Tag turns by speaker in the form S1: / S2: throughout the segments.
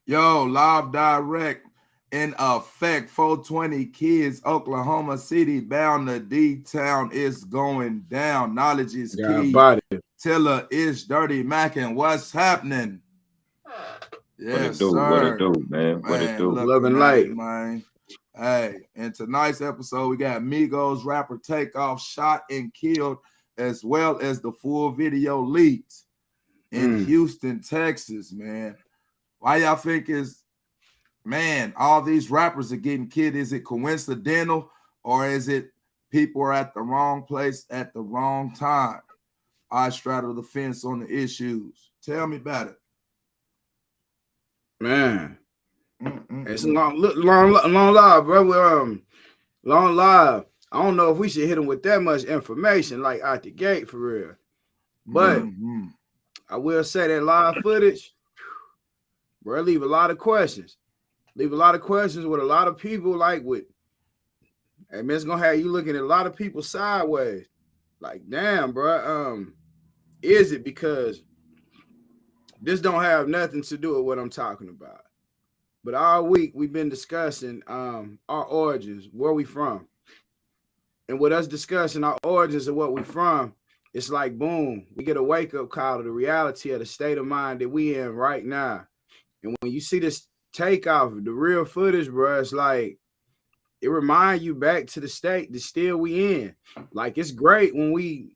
S1: Yo, live direct in effect. 420 kids, Oklahoma City bound to D-Town. It's going down. Knowledge is key. Tiller is Dirty Mac, and what's happening? Yes, sir.
S2: What it do, man? What it do?
S1: Love and light, man. Hey, in tonight's episode, we got Migos rapper Takeoff shot and killed, as well as the full video leaked in Houston, Texas, man. Why y'all think all these rappers are getting killed? Is it coincidental, or is it people are at the wrong place at the wrong time? I straddle the fence on the issues. Tell me about it.
S3: Man, it's a long live, bro. Long live. I don't know if we should hit them with that much information, like out the gate, for real. But I will say that live footage, bro, leave a lot of questions. Leave a lot of questions with a lot of people, like with, hey man, it's gonna have you looking at a lot of people sideways. Like, damn, bro. Is it because this don't have nothing to do with what I'm talking about? But all week we've been discussing our origins, where we from. And with us discussing our origins and what we from, it's like, boom, we get a wake-up call to the reality of the state of mind that we in right now. And when you see this Takeoff, the real footage, bro, it's like, it reminds you back to the state that still we in. Like, it's great when we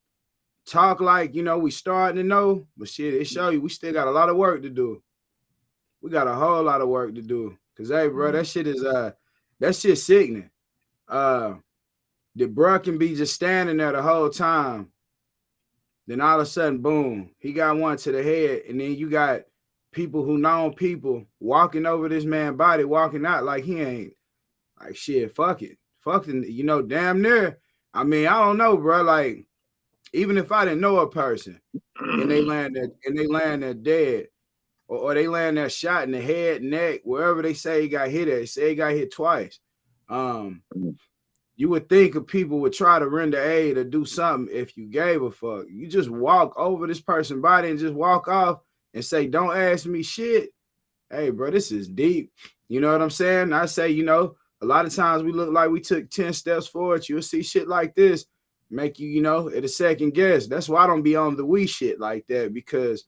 S3: talk like, you know, we starting to know, but shit, it show you we still got a lot of work to do. We got a whole lot of work to do. Cause hey, bro, that shit is that shit sickening. The bro can be just standing there the whole time. Then all of a sudden, boom, he got one to the head, and then you got people who know people walking over this man's body, walking out like he ain't. Like, shit, fuck it. Fucking, you know, damn near. I mean, I don't know, bro. Like, even if I didn't know a person and they land there dead, or they land there shot in the head, neck, wherever they say he got hit at, say he got hit twice. You would think of people would try to render aid or do something if you gave a fuck. You just walk over this person's body and just walk off and say, don't ask me shit. Hey, bro, this is deep. You know what I'm saying? I say, you know, a lot of times we look like we took 10 steps forward. You'll see shit like this make you, you know, at a second guess. That's why I don't be on the we shit like that, because,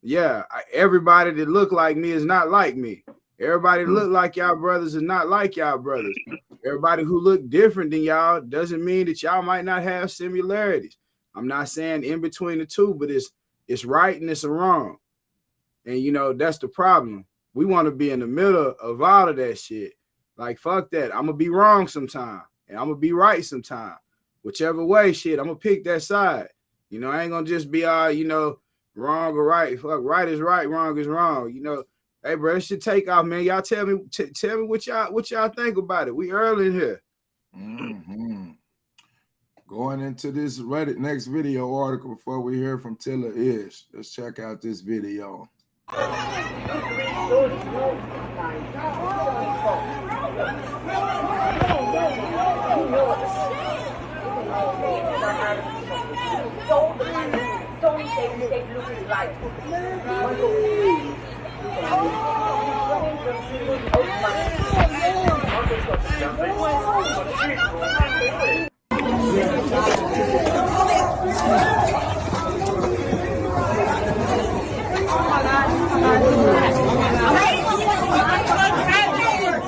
S3: yeah, everybody that look like me is not like me. Everybody that look like y'all brothers is not like y'all brothers. Everybody who look different than y'all doesn't mean that y'all might not have similarities. I'm not saying in between the two, but it's right and it's wrong. And, you know, that's the problem. We want to be in the middle of all of that shit. Like, fuck that. I'm going to be wrong sometime, and I'm going to be right sometime. Whichever way, shit, I'm going to pick that side. You know, I ain't going to just be all, you know, wrong or right. Fuck, right is right, wrong is wrong. You know, hey, bro, this should take off, man. Y'all tell me what y'all think about it. We early in here.
S1: Going into this Reddit next video article before we hear from Tiller Ish. Let's check out this video.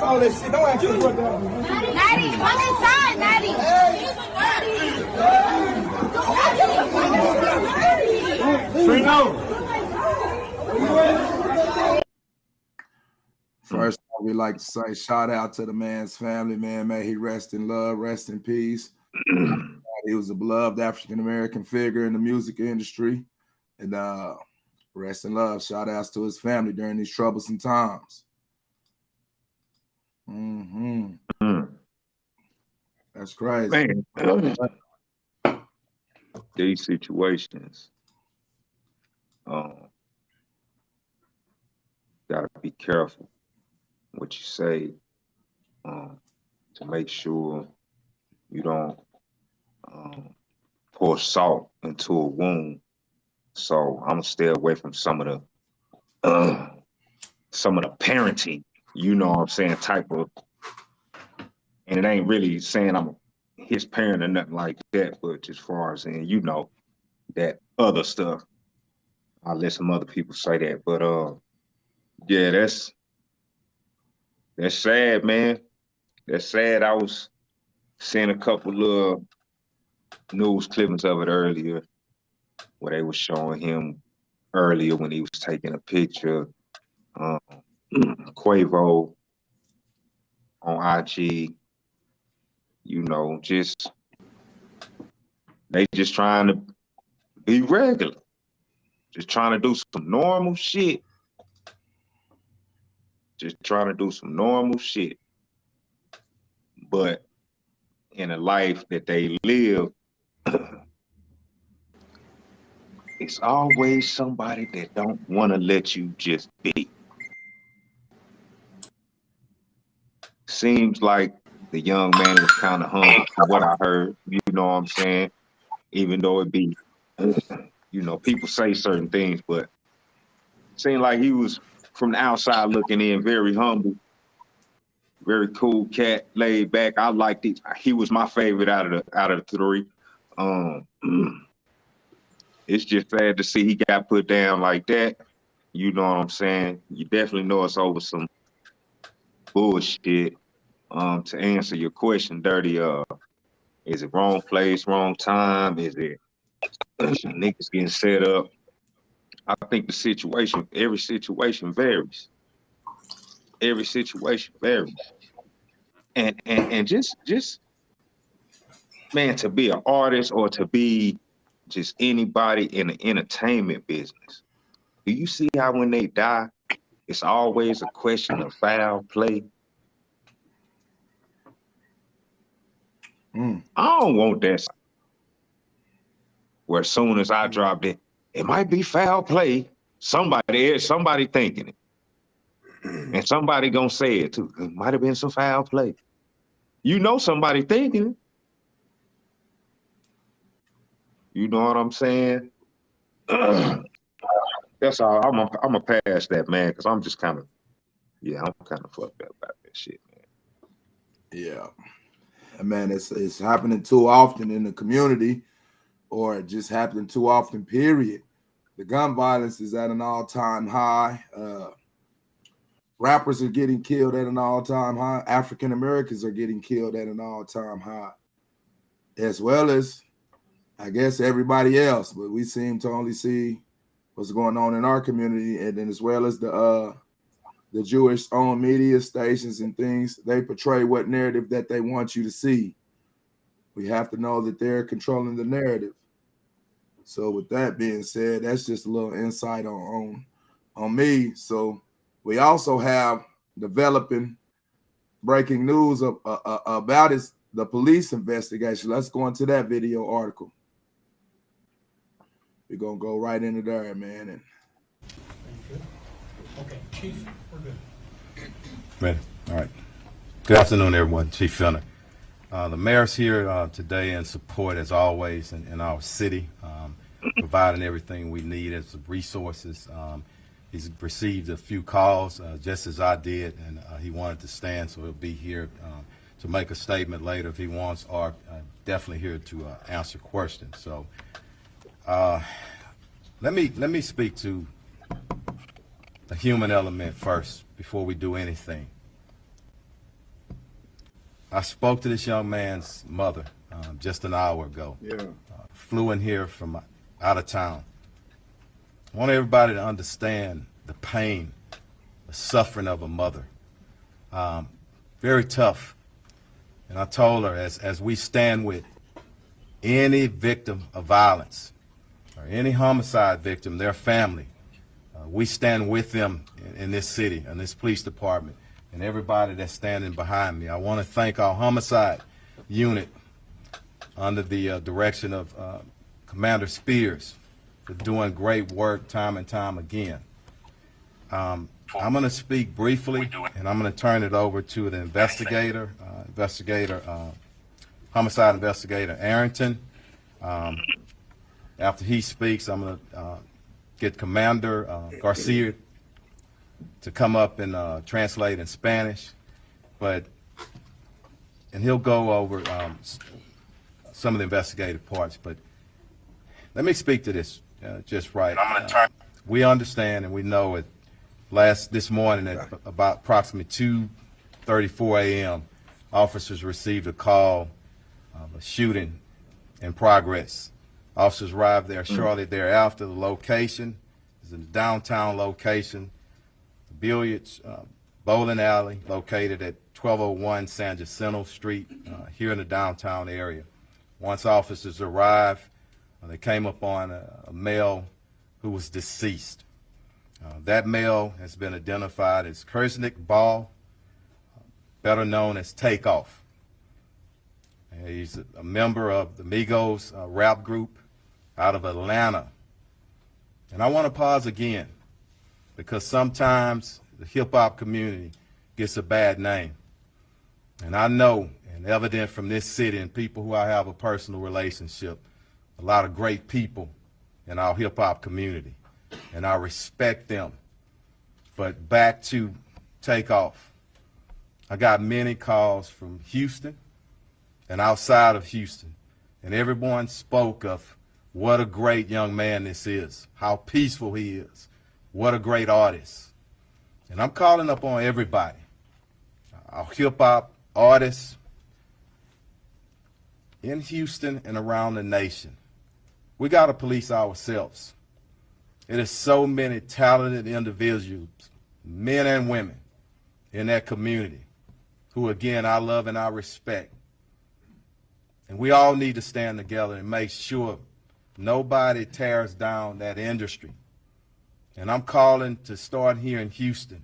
S4: All this shit, don't ask me what that is. Maddie, come inside, Maddie.
S1: First, we like to say shout out to the man's family, man. May he rest in love, rest in peace. He was a beloved African-American figure in the music industry. And rest in love. Shout outs to his family during these troublesome times. That's crazy.
S2: Man. These situations, gotta be careful what you say, to make sure you don't pour salt into a wound. So I'm gonna stay away from some of some of the parenting, you know what I'm saying, type of, and it ain't really saying I'm his parent or nothing like that, but as far as in, you know, that other stuff, I'll let some other people say that. But yeah, that's sad, man. That's sad. I was seeing a couple of news clippings of it earlier where they were showing him earlier when he was taking a picture. Quavo on IG, you know, they just trying to be regular, just trying to do some normal shit, but in a life that they live, it's always somebody that don't want to let you just be. Seems like the young man was kind of humble from what I heard, you know what I'm saying? Even though it be, you know, people say certain things, but it seemed like he was from the outside looking in, very humble, very cool cat, laid back. I liked it. He was my favorite out of the three. It's just sad to see he got put down like that. You know what I'm saying? You definitely know it's over some bullshit. To answer your question, Dirty, is it wrong place, wrong time? Is it niggas getting set up? I think every situation varies. Every situation varies. And just man, to be an artist or to be just anybody in the entertainment business, do you see how when they die, it's always a question of foul play? I don't want that. Where as soon as I dropped it, it might be foul play. Somebody thinking it. And somebody gonna say it too. It might have been some foul play. You know somebody thinking it. You know what I'm saying? That's all. I'm a pass that, man, because I'm just kind of, I'm kind of fucked up about that shit, man.
S1: Yeah. Man, it's happening too often in the community, or just happening too often, period. The gun violence is at an all-time high. Rappers are getting killed at an all-time high. African Americans are getting killed at an all-time high, as well as, I guess, everybody else. But we seem to only see what's going on in our community, and then as well as the Jewish-owned media stations and things, they portray what narrative that they want you to see. We have to know that they're controlling the narrative. So with that being said, that's just a little insight on me. So we also have developing breaking news about the police investigation. Let's go into that video article. We're going to go right into there, man. And
S5: okay, Chief, we're good.
S6: Ready? All right. Good afternoon, everyone. Chief Fenner. The mayor's here today in support, as always, in our city, providing everything we need as resources. He's received a few calls, just as I did, and he wanted to stand, so he'll be here to make a statement later if he wants, or definitely here to answer questions. So let me speak to the human element first before we do anything. I spoke to this young man's mother just an hour ago. Flew in here from out of town. I want everybody to understand the pain, the suffering of a mother. Very tough. And I told her, as we stand with any victim of violence or any homicide victim, their family, we stand with them in this city, in this police department, and everybody that's standing behind me. I want to thank our homicide unit under the direction of Commander Spears for doing great work time and time again. I'm going to speak briefly, and I'm going to turn it over to the investigator, homicide investigator Arrington. After he speaks, I'm going to get Commander Garcia to come up and translate in Spanish, and he'll go over some of the investigative parts. But let me speak to this just right. We understand and we know it. This morning at about approximately 2:34 a.m., officers received a call of a shooting in progress. Officers arrived there shortly thereafter. The location is a downtown location, billiards bowling alley located at 1201 San Jacinto Street here in the downtown area. Once officers arrived, they came upon a male who was deceased. That male has been identified as Kirsnik Ball, better known as Takeoff. He's a member of the Migos rap group out of Atlanta. And I want to pause again because sometimes the hip-hop community gets a bad name. And I know, and evident from this city and people who I have a personal relationship, a lot of great people in our hip-hop community. And I respect them. But back to Takeoff. I got many calls from Houston and outside of Houston, and everyone spoke of what a great young man this is, how peaceful he is, what a great artist. And I'm calling up on everybody, our hip-hop artists in Houston and around the nation. We got to police ourselves. It is so many talented individuals, men and women, in that community who, again, I love and I respect. And we all need to stand together and make sure nobody tears down that industry. And I'm calling to start here in Houston,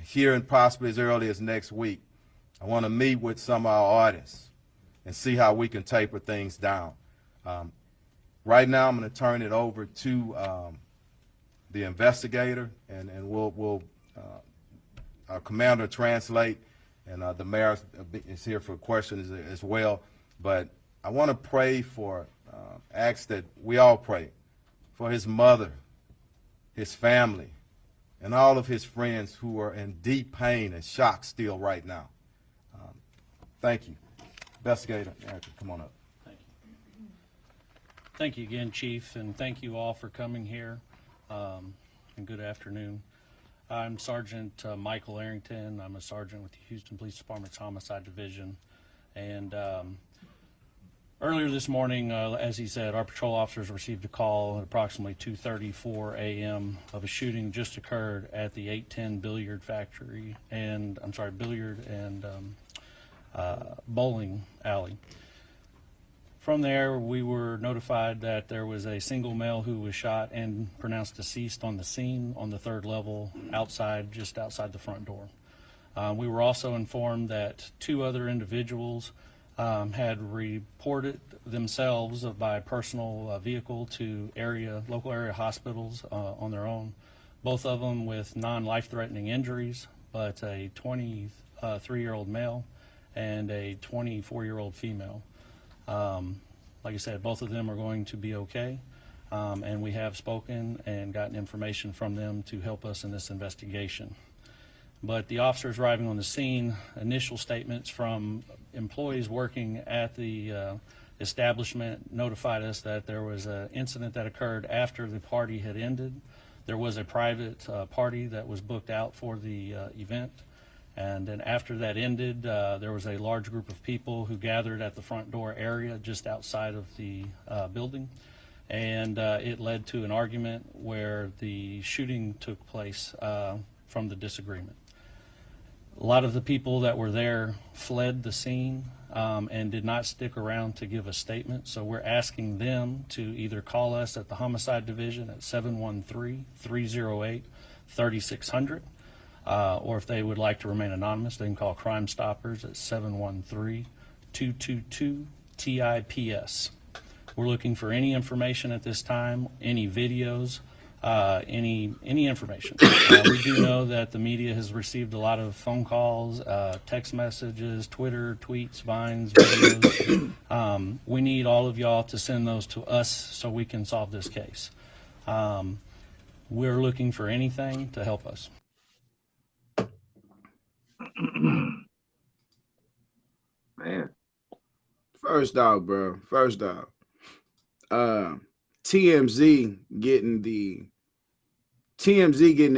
S6: here and possibly as early as next week. I want to meet with some of our artists and see how we can taper things down. Right now, I'm going to turn it over to the investigator, and we'll our commander translate, and the mayor is here for questions as well. But I want to pray ask that we all pray for his mother, his family, and all of his friends who are in deep pain and shock still right now. Thank you. Investigator, come on up.
S5: Thank you again, Chief, and thank you all for coming here, and good afternoon. I'm Sergeant Michael Arrington. I'm a sergeant with the Houston Police Department's Homicide Division, and earlier this morning, as he said, our patrol officers received a call at approximately 2:34 a.m. of a shooting just occurred at the 810 billiard and bowling alley. From there, we were notified that there was a single male who was shot and pronounced deceased on the scene on the 3rd level just outside the front door. We were also informed that 2 other individuals had reported themselves by personal vehicle to local area hospitals on their own, both of them with non-life-threatening injuries, but a 23-year-old male and a 24-year-old female. Like I said, both of them are going to be okay, and we have spoken and gotten information from them to help us in this investigation. But the officers arriving on the scene, initial statements from employees working at the establishment notified us that there was an incident that occurred after the party had ended. There was a private party that was booked out for the event. And then after that ended, there was a large group of people who gathered at the front door area just outside of the building. And it led to an argument where the shooting took place from the disagreement. A lot of the people that were there fled the scene and did not stick around to give a statement. So we're asking them to either call us at the Homicide Division at 713-308-3600. Or if they would like to remain anonymous, they can call Crime Stoppers at 713-222-TIPS. We're looking for any information at this time, any videos, any information. We do know that the media has received a lot of phone calls, text messages, Twitter, tweets, Vines, videos. We need all of y'all to send those to us so we can solve this case. We're looking for anything to help us.
S2: Man.
S3: First off, bro. First off, TMZ getting the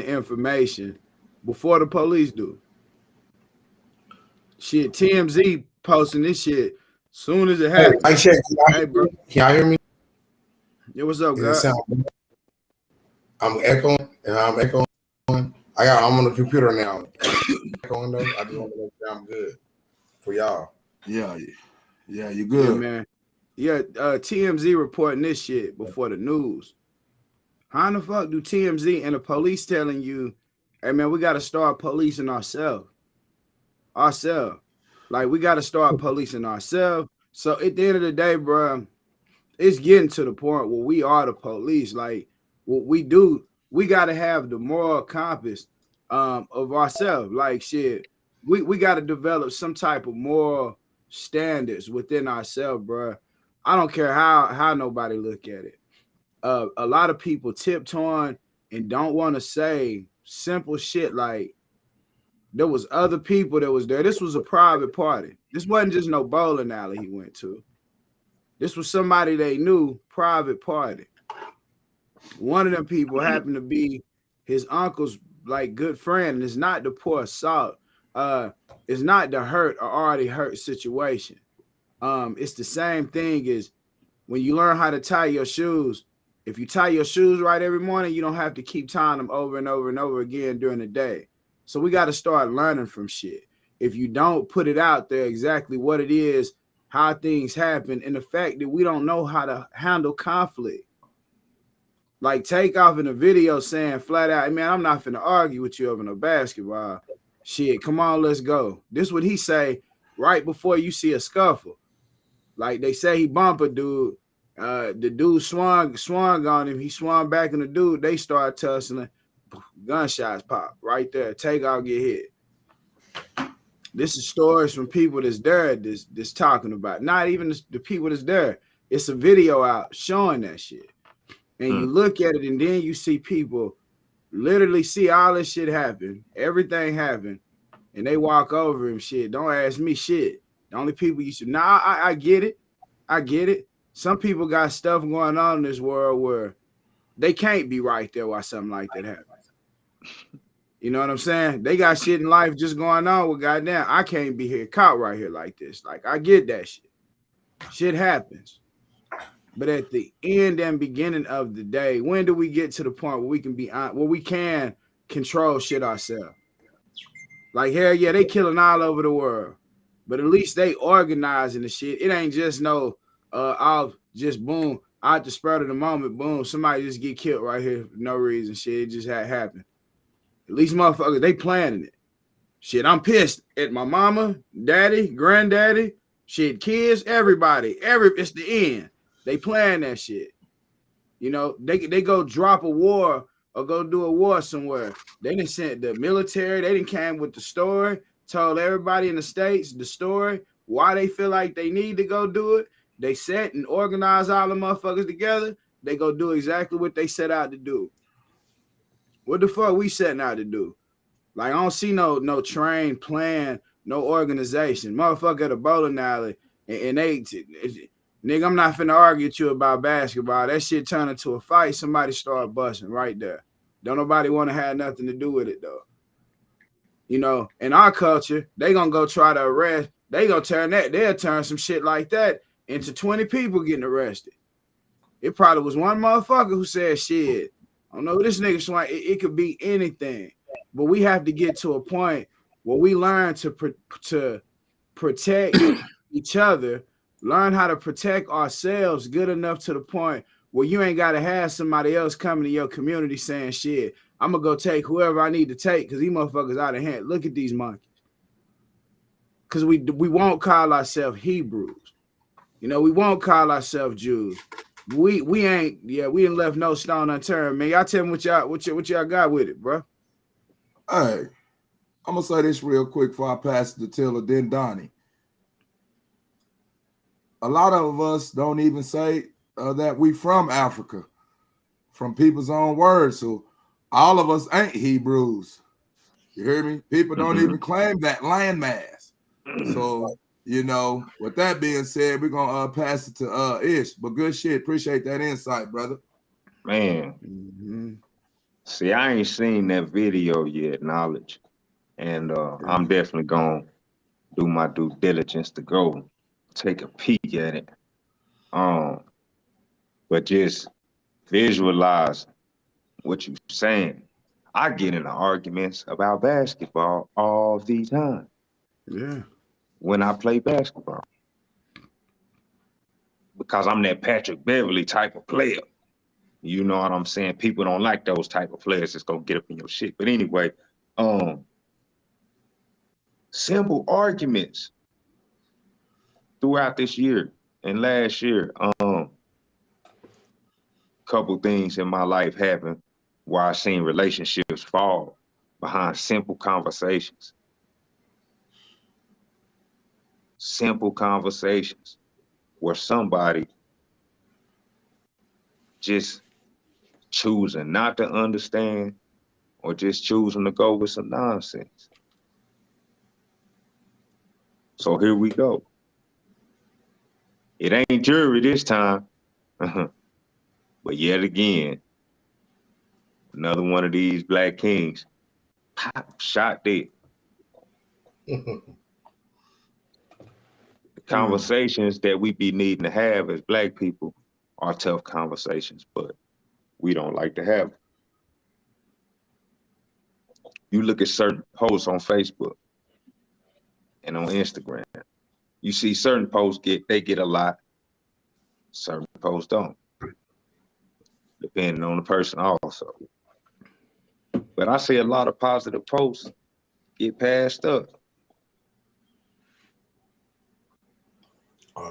S3: information before the police do. Shit, TMZ posting this shit soon as it happens.
S7: Hey, check.
S3: Hey, bro.
S7: Can y'all hear me?
S3: Yeah, what's up, guys?
S7: I'm echoing, and I'm echoing. I'm on the computer now. Echoing though. I just want to make sure I'm good for y'all.
S1: Yeah, you good,
S3: yeah, man. Yeah, TMZ reporting this shit before the news. How the fuck do TMZ and the police telling you, hey man, we got to start policing ourselves? Like, we got to start policing ourselves. So at the end of the day, bro, it's getting to the point where we are the police. Like, what we do, we got to have the moral compass of ourselves. Like, shit, we got to develop some type of moral standards within ourselves, bro. I don't care how nobody look at it. A lot of people tiptoeing and don't want to say simple shit like, there was other people that was there. This was a private party. This wasn't just no bowling alley he went to. This was somebody they knew, private party. One of them people happened to be his uncle's like good friend, and it's not to pour salt. It's not the hurt or already hurt situation. It's the same thing as when you learn how to tie your shoes. If you tie your shoes right every morning, you don't have to keep tying them over and over and over again during the day. So we got to start learning from shit. If you don't put it out there exactly what it is, how things happen, and the fact that we don't know how to handle conflict. Like Takeoff in a video saying flat out, man, I'm not finna argue with you over no basketball. Shit, come on, let's go. This what he say right before you see a scuffle. Like they say he bumped a dude. The dude swung on him. He swung back in the dude. They start tussling. Gunshots pop right there. Takeoff get hit. This is stories from people that's there that's talking about. Not even the people that's there. It's a video out showing that shit. And you look at it and then you see people literally see all this shit happen. Everything happen. And they walk over him shit. Don't ask me shit. The only people you should I get it. I get it. Some people got stuff going on in this world where they can't be right there while something like that happens. You know what I'm saying? They got shit in life just going on with goddamn. I can't be here caught right here like this. Like, I get that shit. Shit happens. But at the end and beginning of the day, when do we get to the point where we can be on, where we can control shit ourselves? Like, hell yeah, they killing all over the world. But at least they organizing the shit. It ain't just no I'll just boom, out the spur of the moment, boom, somebody just get killed right here for no reason. Shit, it just had happened. At least motherfuckers, they planning it. Shit, I'm pissed at my mama, daddy, granddaddy, shit, kids, everybody. It's the end. They plan that shit. You know, they go drop a war or go do a war somewhere. They didn't send the military, they didn't came with the story, told everybody in the States the story, why they feel like they need to go do it. They set and organize all the motherfuckers together. They go do exactly what they set out to do. What the fuck we setting out to do? Like, I don't see no train, plan, no organization. Motherfucker at a bowling alley, and they, nigga, I'm not finna argue with you about basketball. That shit turned into a fight. Somebody start busting right there. Don't nobody want to have nothing to do with it, though. You know, in our culture, they gonna go try to arrest. They gonna they'll turn some shit like that into 20 people getting arrested. It probably was one motherfucker who said, shit, I don't know who this nigga swing. It could be anything. But we have to get to a point where we learn to protect each other, learn how to protect ourselves good enough to the point where you ain't got to have somebody else coming to your community saying, shit, I'm going to go take whoever I need to take because these motherfuckers out of hand. Look at these monkeys. Because we won't call ourselves Hebrews. You know, we won't call ourselves Jews. We ain't left no stone unturned, man. Y'all tell me what y'all got with it, bro.
S1: Hey, I'm gonna say this real quick before I pass it to Tiller, then Donnie. A lot of us don't even say that we from Africa, from people's own words. So all of us ain't Hebrews. You hear me? People don't even claim that landmass. So, you know, with that being said, we're gonna pass it to Ish. But good shit. Appreciate that insight, brother.
S2: Man. See, I ain't seen that video yet, Knowledge. And I'm definitely gonna do my due diligence to go take a peek at it. But just visualize what you're saying. I get into arguments about basketball all the time.
S3: Yeah.
S2: When I play basketball. Because I'm that Patrick Beverly type of player. You know what I'm saying? People don't like those type of players that's gonna get up in your shit. But anyway, simple arguments throughout this year and last year. Couple things in my life happened where I seen relationships fall behind simple conversations. Simple conversations where somebody just choosing not to understand or just choosing to go with some nonsense. So here we go. It ain't jury this time. But yet again, another one of these black kings, pop, shot dead. The conversations that we be needing to have as black people are tough conversations, but we don't like to have them. You look at certain posts on Facebook and on Instagram, you see certain posts get a lot, certain posts don't, depending on the person also. But I see a lot of positive posts get passed up.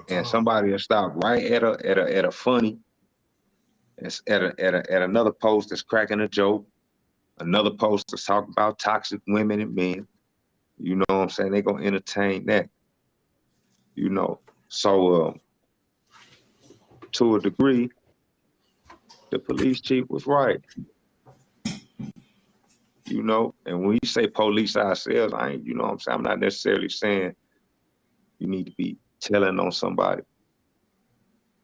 S2: And somebody will stop right at a funny, at another post that's cracking a joke, another post that's talking about toxic women and men. You know what I'm saying? They're gonna entertain that. You know. So to a degree, the police chief was right. You know, and when you say police ourselves, I ain't, you know what I'm saying? I'm not necessarily saying you need to be telling on somebody.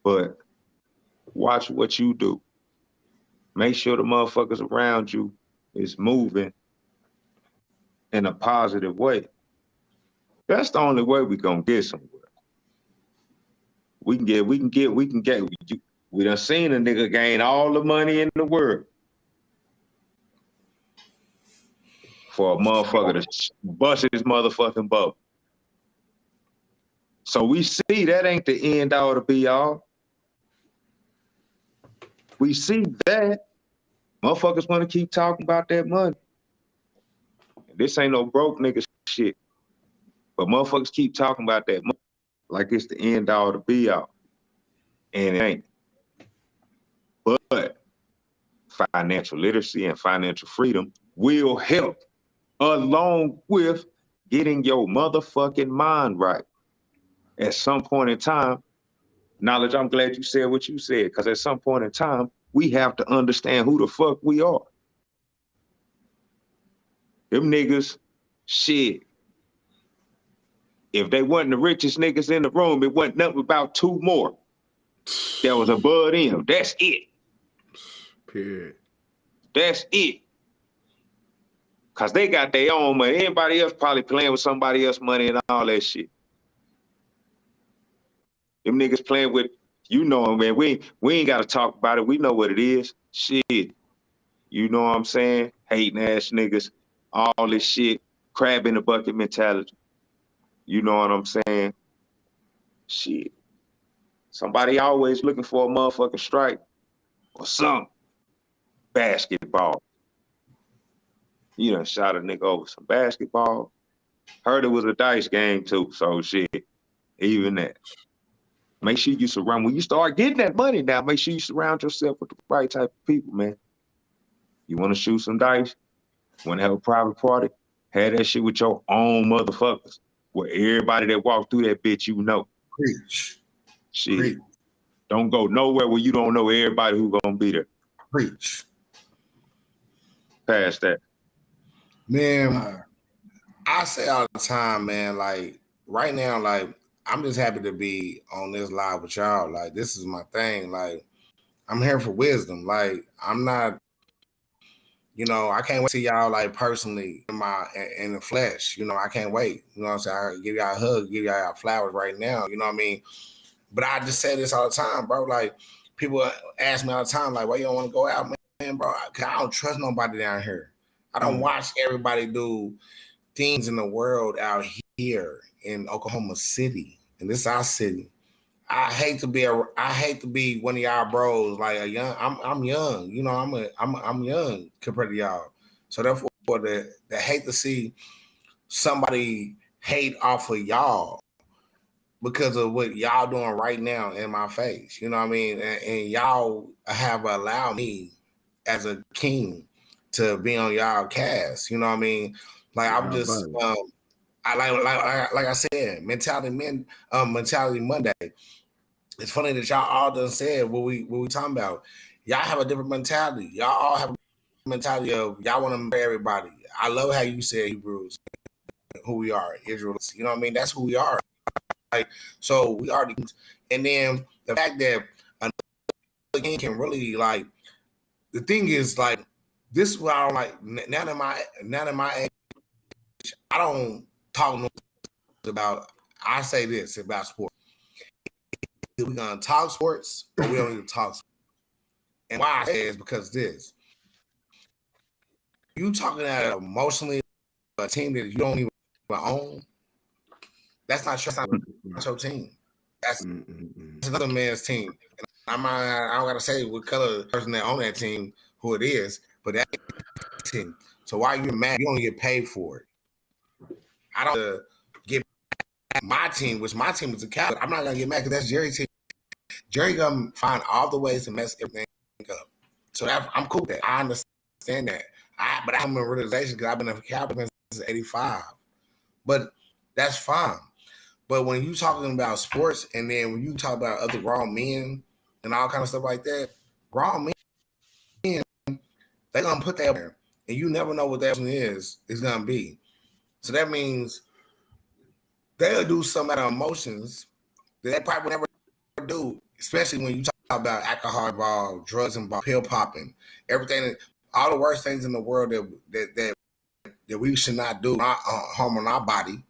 S2: But watch what you do. Make sure the motherfuckers around you is moving in a positive way. That's the only way we gonna get somewhere. We done seen a nigga gain all the money in the world for a motherfucker to bust his motherfucking bubble. So we see that ain't the end all to be all. We see that motherfuckers want to keep talking about that money. This ain't no broke nigga shit. But motherfuckers keep talking about that money like it's the end all to be all. And it ain't. But financial literacy and financial freedom will help along with getting your motherfucking mind right. At some point in time, Knowledge, I'm glad you said what you said, because at some point in time, we have to understand who the fuck we are. Them niggas, shit. If they wasn't the richest niggas in the room, it wasn't nothing about two more that was above them. That's it.
S3: Period.
S2: That's it. Because they got their own money. Everybody else probably playing with somebody else's money and all that shit. Them niggas playing with, you know, man, we ain't got to talk about it. We know what it is. Shit. You know what I'm saying? Hating ass niggas, all this shit, crab in the bucket mentality. You know what I'm saying? Shit. Somebody always looking for a motherfucking strike or something. Basketball. You done shot a nigga over some basketball. Heard it was a dice game too, so shit, even that. Make sure you surround, when you start getting that money now, make sure you surround yourself with the right type of people, man. You want to shoot some dice? Want to have a private party? Have that shit with your own motherfuckers, where everybody that walk through that bitch, you know.
S7: Preach.
S2: Shit.
S7: Preach.
S2: Don't go nowhere where you don't know everybody who gonna be there.
S7: Preach.
S2: Past that.
S7: Man, I say all the time, man, like right now, like I'm just happy to be on this live with y'all. Like this is my thing. Like I'm here for wisdom. Like I'm not, I can't wait to see y'all like personally in the flesh. I can't wait. You know what I'm saying? I give y'all a hug, give y'all flowers right now. You know what I mean? But I just say this all the time, bro. Like people ask me all the time, like, why you don't want to go out, man, bro? Cause I don't trust nobody down here. I don't watch everybody do things in the world out here in Oklahoma City, and this is our city. I hate to be one of y'all bros, like a young. I'm young, I'm young compared to y'all. So therefore, the hate to see somebody hate off of y'all because of what y'all doing right now in my face. You know what I mean? And y'all have allowed me as a king to be on y'all cast. You know what I mean? Like I'm just, I like I said, mentality Monday. It's funny that y'all all done said what we talking about. Y'all have a different mentality. Y'all all have a mentality of y'all want to marry everybody. I love how you said Hebrews, who we are, Israelites. You know what I mean? That's who we are. Like, so we are, and then the fact that another king can really like. The thing is, like, this is what I don't like. Now that my age, I don't talk about. I say this about sports. We're gonna talk sports, but we don't even talk sports. And why I say is because this. You talking at emotionally a team that you don't even own. That's not your team. That's another man's team. And I don't gotta say what color the person that own that team, who it is, but that team. So why are you mad? You don't get paid for it. I don't get my team, which my team is a Cowboys. I'm not gonna get mad because that's Jerry's team. Jerry gonna find all the ways to mess everything up. So I'm cool with that. I understand that. But I'm in realization because I've been a Cowboys since '85. But that's fine. But when you talking about sports, and then when you talk about other grown men and all kind of stuff like that, grown men, they're gonna put that there, and you never know what that is gonna be. So that means they'll do some out of emotions that they probably would never do, especially when you talk about alcohol involved, drugs involved, pill popping, everything, all the worst things in the world that we should not do, not harm on our body.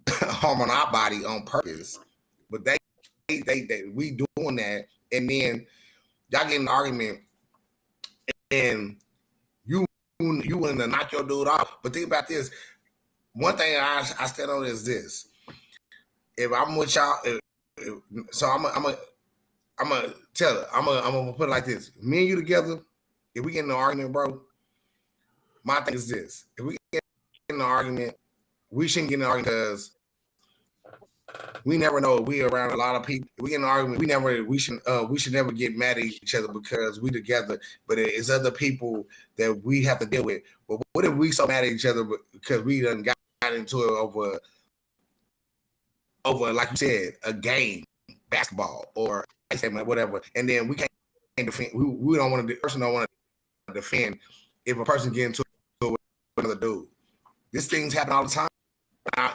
S7: Harm on our body on purpose, but they we doing that, and then y'all get an argument, and you want to knock your dude off. But think about this. One thing I stand on is this: if I'm with y'all, so I'm gonna tell it. I'm gonna put it like this: me and you together, if we get in an argument, bro, my thing is this: if we get in an argument, we shouldn't get in an argument because we never know. We around a lot of people. We get in an argument. We should never get mad at each other because we together. But it's other people that we have to deal with. But what if we so mad at each other because we done got into it over like you said, a game, basketball or whatever, and then we can't defend. We don't want to. The person don't want to defend if a person get into it with another dude. These things happen all the time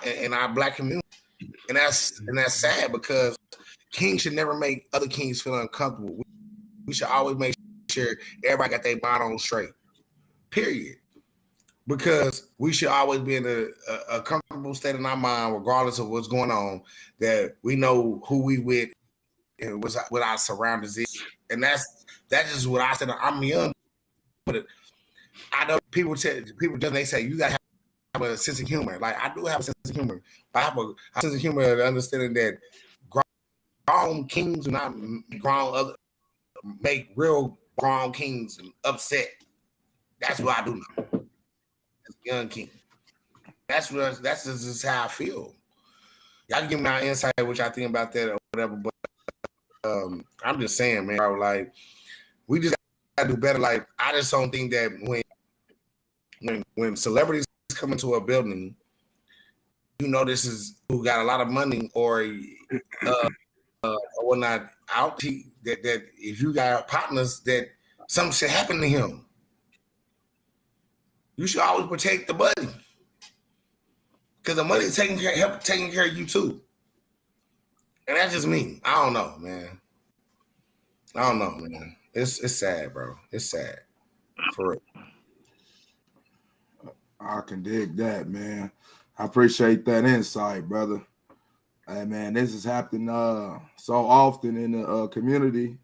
S7: in our black community. And that's sad because kings should never make other kings feel uncomfortable. We should always make sure everybody got their mind on straight. Period. Because we should always be in a comfortable state in our mind, regardless of what's going on, that we know who we with and what our surroundings is. And that's just what I said. I'm young, but I know people just they say you gotta have a sense of humor. Like I do have a sense of humor. I have a sense of humor and understanding that grown kings do not make real grown kings upset. That's what I do now. As a young king. That's just how I feel. Y'all can give me my insight, which I think about that or whatever, but I'm just saying, man, bro, like we just gotta do better. Like I just don't think that when celebrities come into a building, this is who got a lot of money or whatnot out that if you got partners that something should happen to him. you should always protect the money. Because the money is taking care of you too. And that's just me. I don't know, man. It's sad, bro. It's sad. For real.
S1: I can dig that, man. I appreciate that insight, brother. Hey, man, this is happening so often in the community.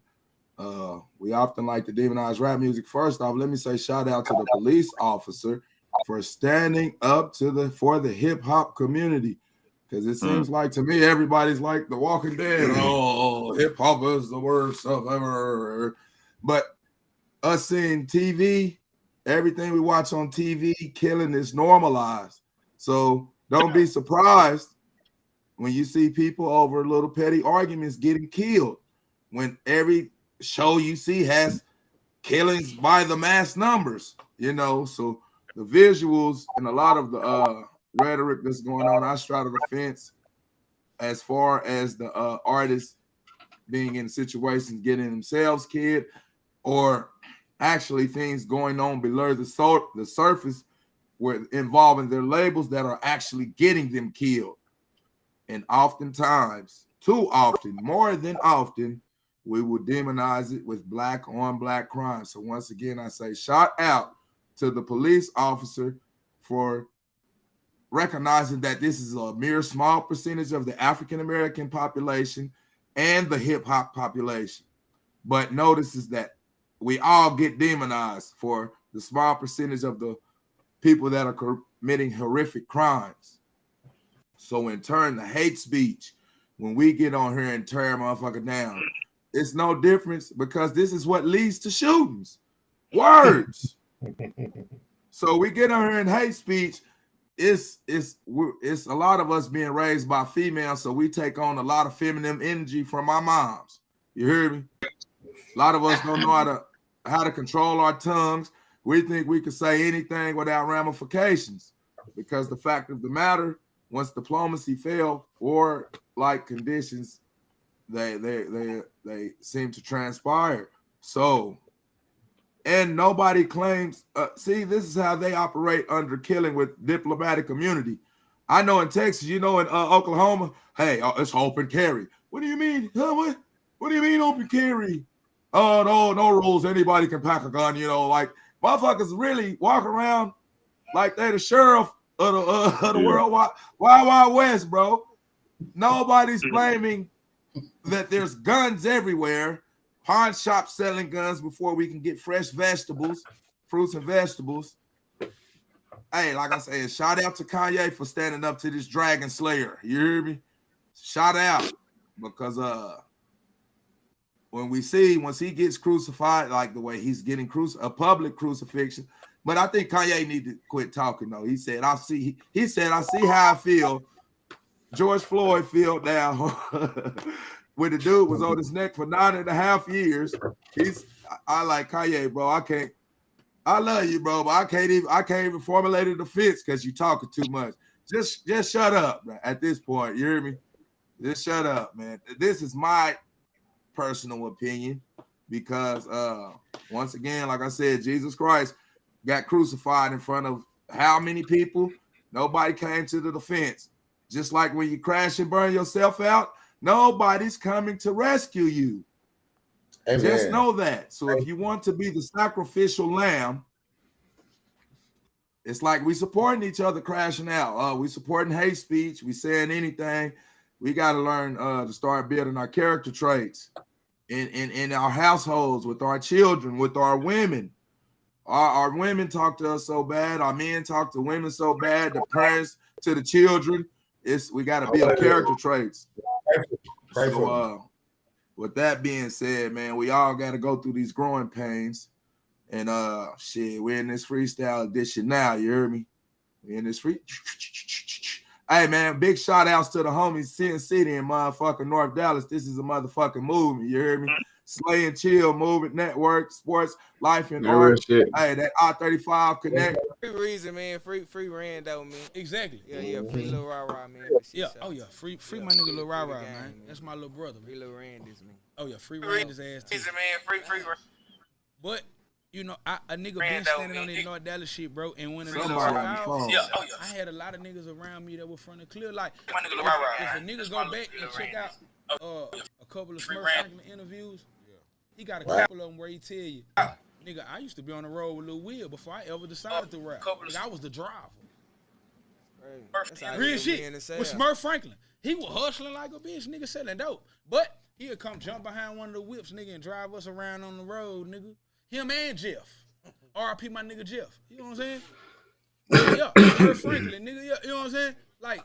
S1: We often like to demonize rap music. First off, let me say shout out to the police officer for standing up for the hip hop community. Because it seems like to me, everybody's like the Walking Dead. Oh, hip hop is the worst stuff ever. But us seeing TV, everything we watch on TV, killing is normalized. So don't be surprised when you see people over little petty arguments getting killed. When every show you see has killings by the mass numbers, so the visuals and a lot of the rhetoric that's going on, I straddle the fence as far as the artists being in situations getting themselves killed, or actually things going on below the surface where involving their labels that are actually getting them killed. And oftentimes, too often, more than often, we will demonize it with black on black crime. So once again, I say shout out to the police officer for recognizing that this is a mere small percentage of the African-American population and the hip-hop population. But notices that we all get demonized for the small percentage of the people that are committing horrific crimes. So in turn, the hate speech, when we get on here and tear a motherfucker down, it's no difference because this is what leads to shootings. Words. So we get on here in hate speech. It's a lot of us being raised by females, so we take on a lot of feminine energy from our moms. You hear me? A lot of us don't know how to control our tongues. We think we can say anything without ramifications, because the fact of the matter, once diplomacy failed or like conditions, they seem to transpire. So, and nobody claims. See, this is how they operate under killing with diplomatic immunity. I know in Texas, in Oklahoma, hey, it's open carry. What do you mean? What do you mean open carry? Oh, no rules. Anybody can pack a gun. Like motherfuckers really walk around like they the sheriff of the world. Wild West, bro. Nobody's claiming that there's guns everywhere. Pawn shops selling guns before we can get fresh vegetables, fruits and vegetables. Hey, like I said, shout out to Kanye for standing up to this dragon slayer. You hear me? Shout out, because once he gets crucified, like the way he's getting a public crucifixion. But I think Kanye need to quit talking though. He said, I see how I feel. George Floyd feel down when the dude was on his neck for 9.5 years. I like Kanye, bro. I love you, bro, but I can't even formulate a defense because you talking too much. Just shut up, man, at this point. You hear me? Just shut up, man. This is my personal opinion, because once again, like I said, Jesus Christ got crucified in front of how many people? Nobody came to the defense. Just like when you crash and burn yourself out, nobody's coming to rescue you. Amen. Just know that. So if you want to be the sacrificial lamb, it's like we supporting each other crashing out. We supporting hate speech. We saying anything. We got to learn to start building our character traits in our households, with our children, with our women. Our women talk to us so bad. Our men talk to women so bad. The parents to the children. We got to build character traits. So, with that being said, man, we all got to go through these growing pains. And we're in this freestyle edition now. You hear me? We're in this free. Hey, man, big shout outs to the homies Sin City and motherfucking North Dallas. This is a motherfucking movement. You hear me? Slay and Chill Movement Network, Sports, Life, and Art. Hey, that I-35 Connect.
S8: Free reason, man. Free Rando, man.
S9: Exactly.
S8: Yeah. Free Lil Rah, man.
S9: Yeah. Oh yeah. Free my nigga Lil Rah, man. That's my little brother, man.
S8: Free Lil Randis, man.
S9: Oh yeah. Free Randis ass too.
S8: Reason, man. Free.
S9: But You know, a nigga been standing on that North Dallas shit, bro, and when a nigga
S1: Somebody
S9: trip
S1: on the
S9: out,
S1: phone.
S9: I had a lot of niggas around me that were from the clear. Like, if a nigga go back and check out a couple of Smurf Franklin interviews, he got a couple of them where he tell you, nigga, I used to be on the road with Lil Will before I ever decided to rap. Nigga, I was the driver. Real shit. With Smurf Franklin. He was hustling like a bitch, nigga, selling dope. But he'll come jump behind one of the whips, nigga, and drive us around on the road, nigga. Him and Jeff. R.I.P. my nigga Jeff. You know what I'm saying? Yeah, Smurf Franklin, nigga. Yeah, you know what I'm saying? Like,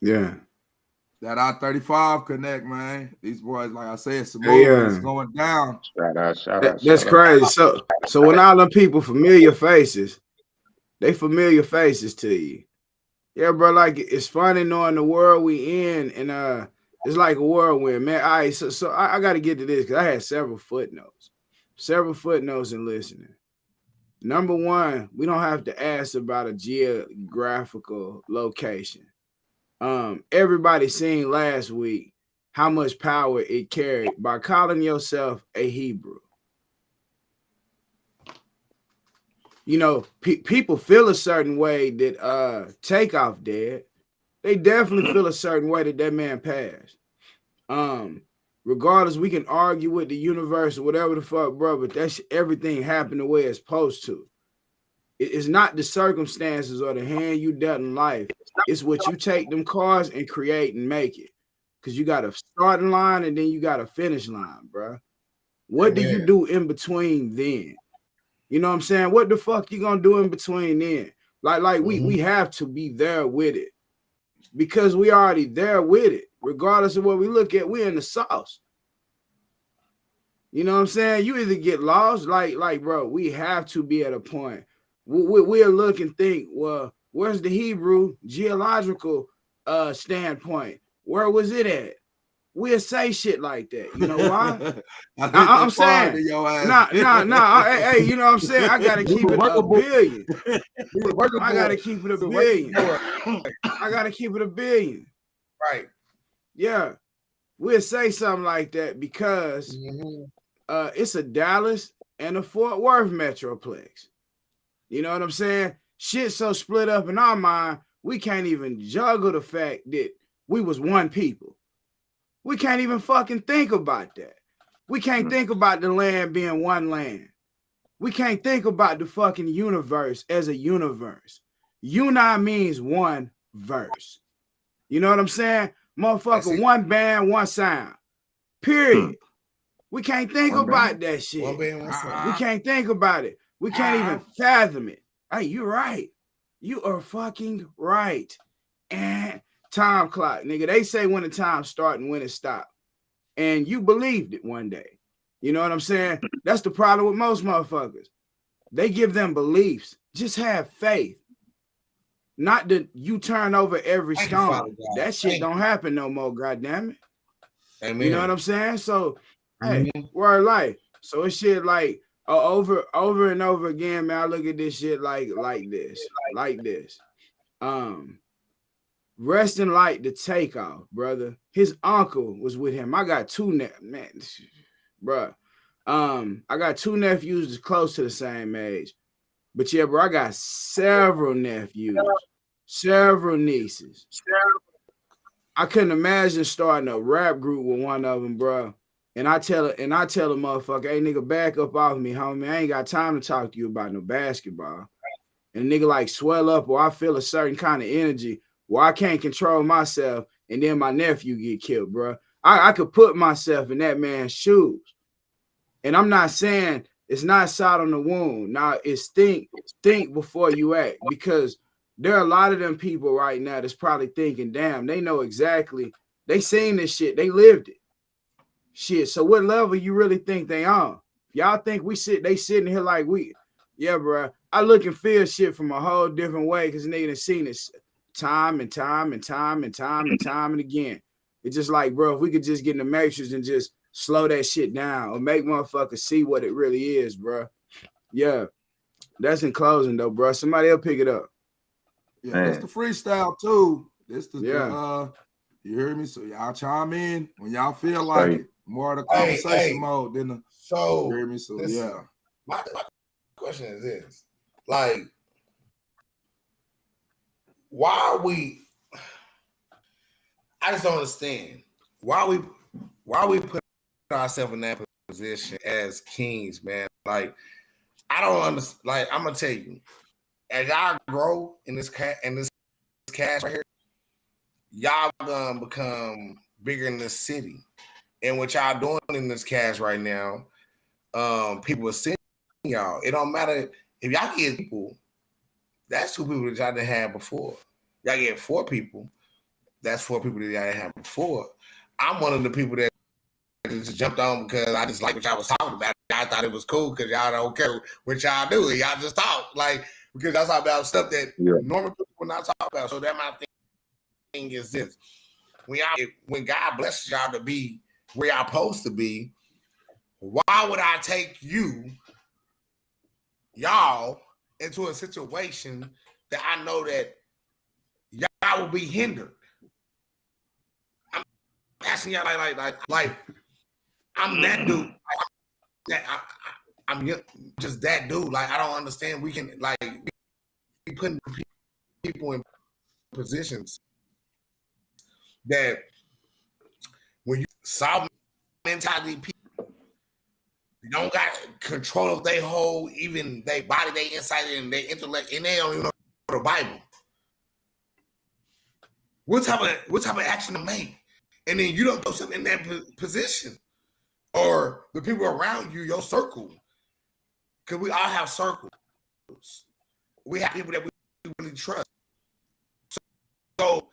S3: yeah.
S1: That I-35 connect, man. These boys, like I said, some movements going down.
S2: Shout out.
S3: That's crazy. So when all them people familiar faces, they familiar faces to you. Yeah, bro, like it's funny knowing the world we in, and it's like a whirlwind, man. All right, so I got to get to this because I had several footnotes in listening. Number one, we don't have to ask about a geographical location. Everybody seen last week how much power it carried by calling yourself a Hebrew. You know, people feel a certain way that Takeoff did. They definitely feel a certain way that man passed. Regardless, we can argue with the universe or whatever the fuck, bro, but that's everything happened the way it's supposed to. It's not the circumstances or the hand you dealt in life. It's what you take them cards and create and make it. Because you got a starting line and then you got a finish line, bro. What do you do in between then? You know what I'm saying? What the fuck you gonna do in between then? Like we have to be there with it. Because we already there with it. Regardless of what we look at, we in the sauce. You know what I'm saying? You either get lost, like bro, we have to be at a point. We'll look and think, well, where's the Hebrew geological standpoint? Where was it at? We'll say shit like that. You know why? I'm saying, hey, you know what I'm saying? I gotta keep it a billion. I gotta keep it a billion. I gotta keep it a billion.
S7: Right.
S3: Yeah. We'll say something like that because it's a Dallas and a Fort Worth Metroplex. You know what I'm saying? Shit so split up in our mind, we can't even juggle the fact that we was one people. We can't even fucking think about that. We can't think about the land being one land. We can't think about the fucking universe as a universe. Uni means one verse. You know what I'm saying? Motherfucker, one band, one sound. Period. We can't think about that shit.
S7: One band, one sound.
S3: We can't think about it. We can't even fathom it. Hey, you're right. You are fucking right. And time clock, nigga. They say when the time start and when it stop. And you believed it one day. You know what I'm saying? That's the problem with most motherfuckers. They give them beliefs. Just have faith. Not that you turn over every stone. That shit don't happen no more, goddammit.
S7: Amen.
S3: You know what I'm saying? So, hey, word life. So it's shit like over and over again, man. I look at this shit like this. Rest in light to Takeoff, brother. His uncle was with him. I got two nephews, bro. I got two nephews that's close to the same age. But yeah, bro, I got several nephews, several nieces. I couldn't imagine starting a rap group with one of them, bro. And I tell a motherfucker, hey, nigga, back up off me, homie. I ain't got time to talk to you about no basketball. And nigga like swell up or I feel a certain kind of energy where I can't control myself and then my nephew get killed, bro. I could put myself in that man's shoes. And I'm not saying it's not salt on the wound. Now it's think before you act, because there are a lot of them people right now that's probably thinking, damn, they know exactly. They seen this shit. They lived it. Shit. So what level you really think they on? Y'all think they sitting here like we, yeah, bro. I look and feel shit from a whole different way because nigga done seen this time and time and again. It's just like, bro, if we could just get in the matrix and just slow that shit down or make motherfuckers see what it really is, bro. Yeah. That's in closing though, bro. Somebody else pick it up.
S1: Yeah, that's the freestyle too. This the you heard me? So y'all chime in when y'all feel like it. more of the conversation mode than the.
S7: So,
S1: hear me? So yeah.
S7: My question is this: like, why are we? I just don't understand why we put ourselves in that position as kings, man. Like, I don't understand. Like, I'm gonna tell you, as y'all grow in this cash right here, y'all gonna become bigger in this city. And what y'all doing in this cash right now, people are seeing y'all. It don't matter if y'all get people. That's 2 people that y'all didn't have before. Y'all get 4 people. That's 4 people that y'all didn't have before. I'm one of the people that just jumped on because I just like what y'all was talking about. I thought it was cool because y'all don't care what y'all do. Y'all just talk because y'all talk about stuff that normal people will not talk about. So that my thing is this: when God blesses y'all to be where y'all supposed to be, why would I take y'all into a situation that I know that y'all will be hindered? I'm asking y'all like I'm that dude. I'm just that dude. Like, I don't understand. We can be putting people in positions that when you solve mentality, people you don't got control of their whole, even their body, their insight, and their intellect, and they don't even know the Bible. What type of action to make? And then you don't put something in that position. Or the people around you, your circle. Because we all have circles. We have people that we really trust. So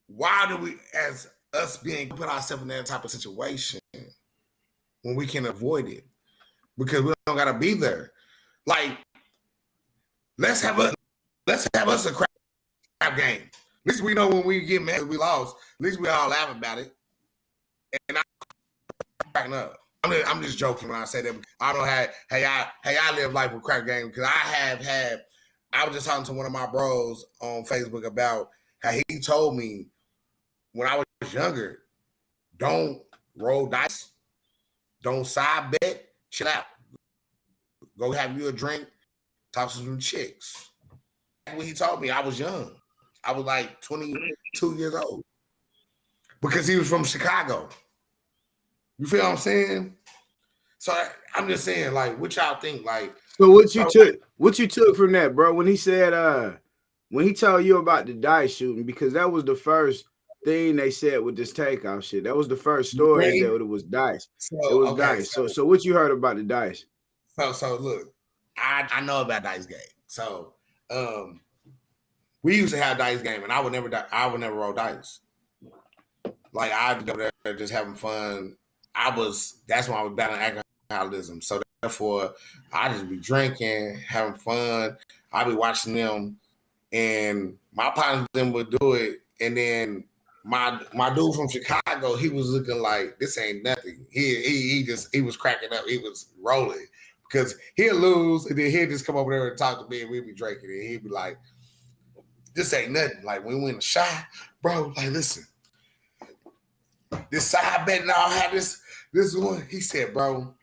S7: why do we, as us being, put ourselves in that type of situation when we can avoid it? Because we don't gotta be there. Like, let's have us a crap game. At least we know when we get mad, we lost. At least we all laugh about it. And cracking up. I'm just joking when I say that. I don't have I live life with crack game because I was just talking to one of my bros on Facebook about how he told me when I was younger, don't roll dice, don't side bet, chill out. Go have you a drink, talk to some chicks. When he told me, I was young. I was like 22 years old. Because he was from Chicago. You feel what I'm saying? So I'm just saying, like, what y'all think? Like,
S3: so what you took from that, bro? When he said, when he told you about the dice shooting, because that was the first thing they said with this Takeoff shit. That was the first story that it was dice. It was dice. So what you heard about the dice?
S7: So look, I know about dice game. So we used to have dice game, and I would never roll dice. Like, I'd go there just having fun. That's why I was battling alcoholism. So therefore, I just be drinking, having fun. I be watching them, and my partners then would do it. And then my dude from Chicago, he was looking like this ain't nothing. He was cracking up. He was rolling because he'll lose, and then he'll just come over there and talk to me, and we'd be drinking, and he'd be like, "This ain't nothing. Like, we win a shot, bro. Like, listen, this side bet and all have this one." He said, "Bro,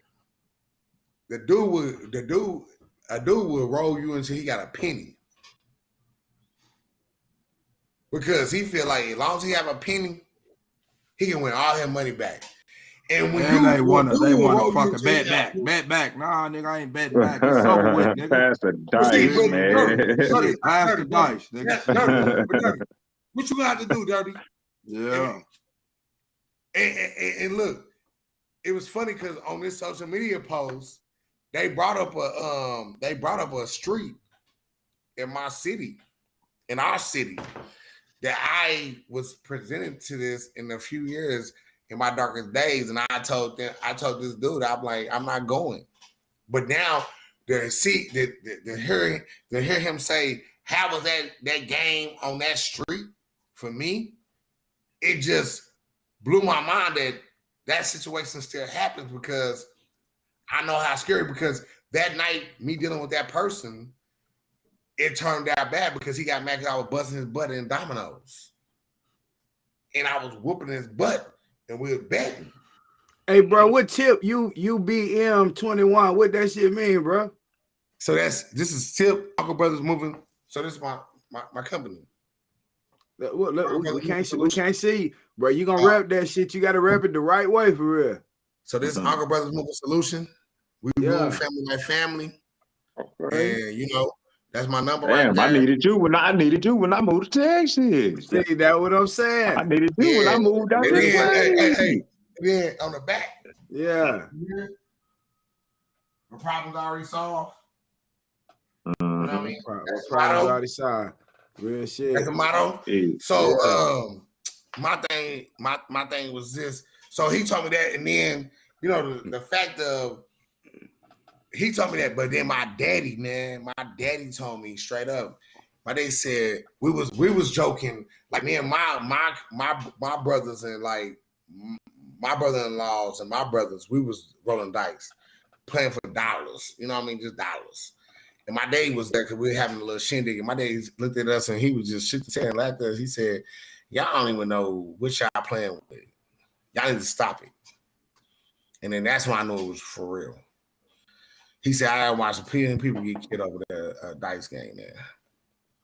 S7: a dude will roll you until he got a penny, because he feel like as long as he have a penny, he can win all his money back." And when
S1: they want to fucking bet back. Nah, nigga, I ain't betting back. It's over with, nigga.
S2: Pass the dice, man.
S1: Pass the dice, nigga.
S7: Dirty. What you gonna have to do, Dirty?
S1: Yeah.
S7: And look, it was funny because on this social media post, they brought up a street in my city, in our city, that I was presented to this in a few years in my darkest days, and I told this dude, I'm like, I'm not going. But now to hear him say, how was that game on that street for me? It just blew my mind that situation still happens, because I know how scary, because that night, me dealing with that person, it turned out bad because he got mad because I was busting his butt in dominoes. And I was whooping his butt, and we were betting.
S3: Hey, bro, what tip UBM 21? What that shit mean, bro?
S7: So this is Tip Uncle Brothers Moving. So this is my company.
S3: Look, we can't see, bro. You gonna rep that shit? You gotta rep it the right way for real.
S7: So this is Uncle Brothers Moving Solution. We move family like family, and you know that's my number.
S2: Damn,
S7: right there.
S2: I needed you when I moved to Texas.
S3: See, that's what I'm saying.
S2: I needed you when I moved out to
S7: Then on the back,
S3: yeah,
S7: the problem's already solved. You know what I mean?
S3: That's problems already solved. Real shit.
S7: That's the motto. So my thing was this. So he told me that, and then you know the fact of he told me that, but then my daddy told me straight up. My daddy said we was joking, like me and my brothers and like my brother-in-laws and my brothers, we was rolling dice, playing for dollars. You know what I mean? Just dollars. And my daddy was there because we were having a little shindig. And my daddy looked at us and he was just shook his head and laughed at us. He said, "Y'all don't even know what y'all playing with. Y'all need to stop it." And then that's when I knew it was for real. He said, "I watched people get killed over the dice game there."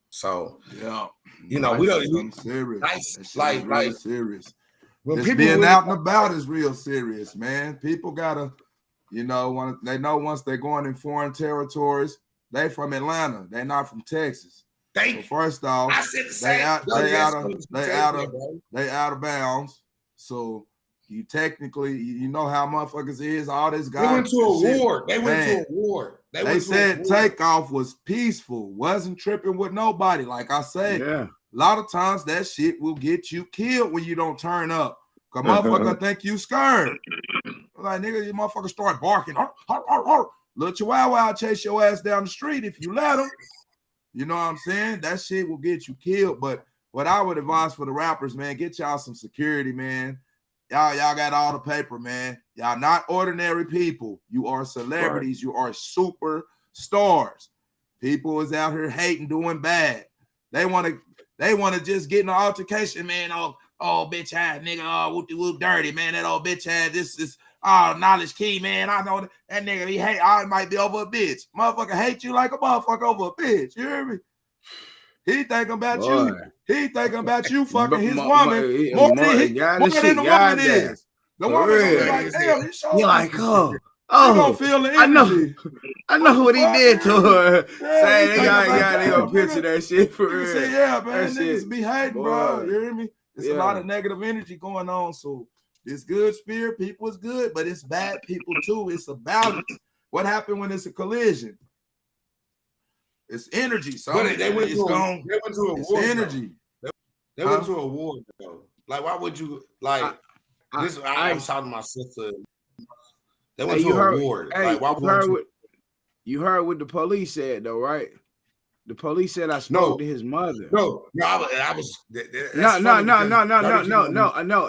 S7: So
S1: yeah,
S7: you know, we don't
S1: serious.
S7: Dice,
S1: like
S7: real
S1: serious.
S7: When
S1: Just
S7: people
S1: being out and about is real serious, man. People gotta, you know, they know once they're going in foreign territories, they from Atlanta. They not from Texas. So first off, they out of bounds. So you technically, you know how motherfuckers is. All this guy.
S7: They went to a war. They went to a war.
S1: They said Takeoff was peaceful, wasn't tripping with nobody. Like I said, a lot of times that shit will get you killed when you don't turn up. Cause motherfucker think you scared. Like nigga, you motherfucker start barking. Little chihuahua chase your ass down the street if you let him. You know what I'm saying? That shit will get you killed. But what I would advise for the rappers, man, get y'all some security, man. Y'all got all the paper, man. Y'all not ordinary people. You are celebrities. You are superstars. People is out here hating, doing bad. They want to just get in an altercation, man. Oh, bitch ass nigga. Oh, whoop dirty, man. That old bitch ass. This is knowledge key, man. I know that nigga. He hate. I might be over a bitch. Motherfucker hate you like a motherfucker over a bitch. You hear me? He thinking about you. He thinking about you fucking his woman more than the woman is. The woman gonna be like, damn, you sure.
S3: You're like,
S1: you gonna feel the energy.
S3: I know what he did to her. Say they gonna picture that shit for real.
S1: Say, yeah, man, niggas be hating, bro. You hear me? It's a lot of negative energy going on. So it's good spirit, people is good, but it's bad people too. It's a balance. What happened when it's a collision? It's energy. So
S7: they went to a war.
S1: Energy.
S7: They went to a war though. Like, why would you like this? I was talking to my sister. They went to a war. Like, why would
S3: you heard what the police said though, right? The police said I spoke to his mother.
S7: No. I was.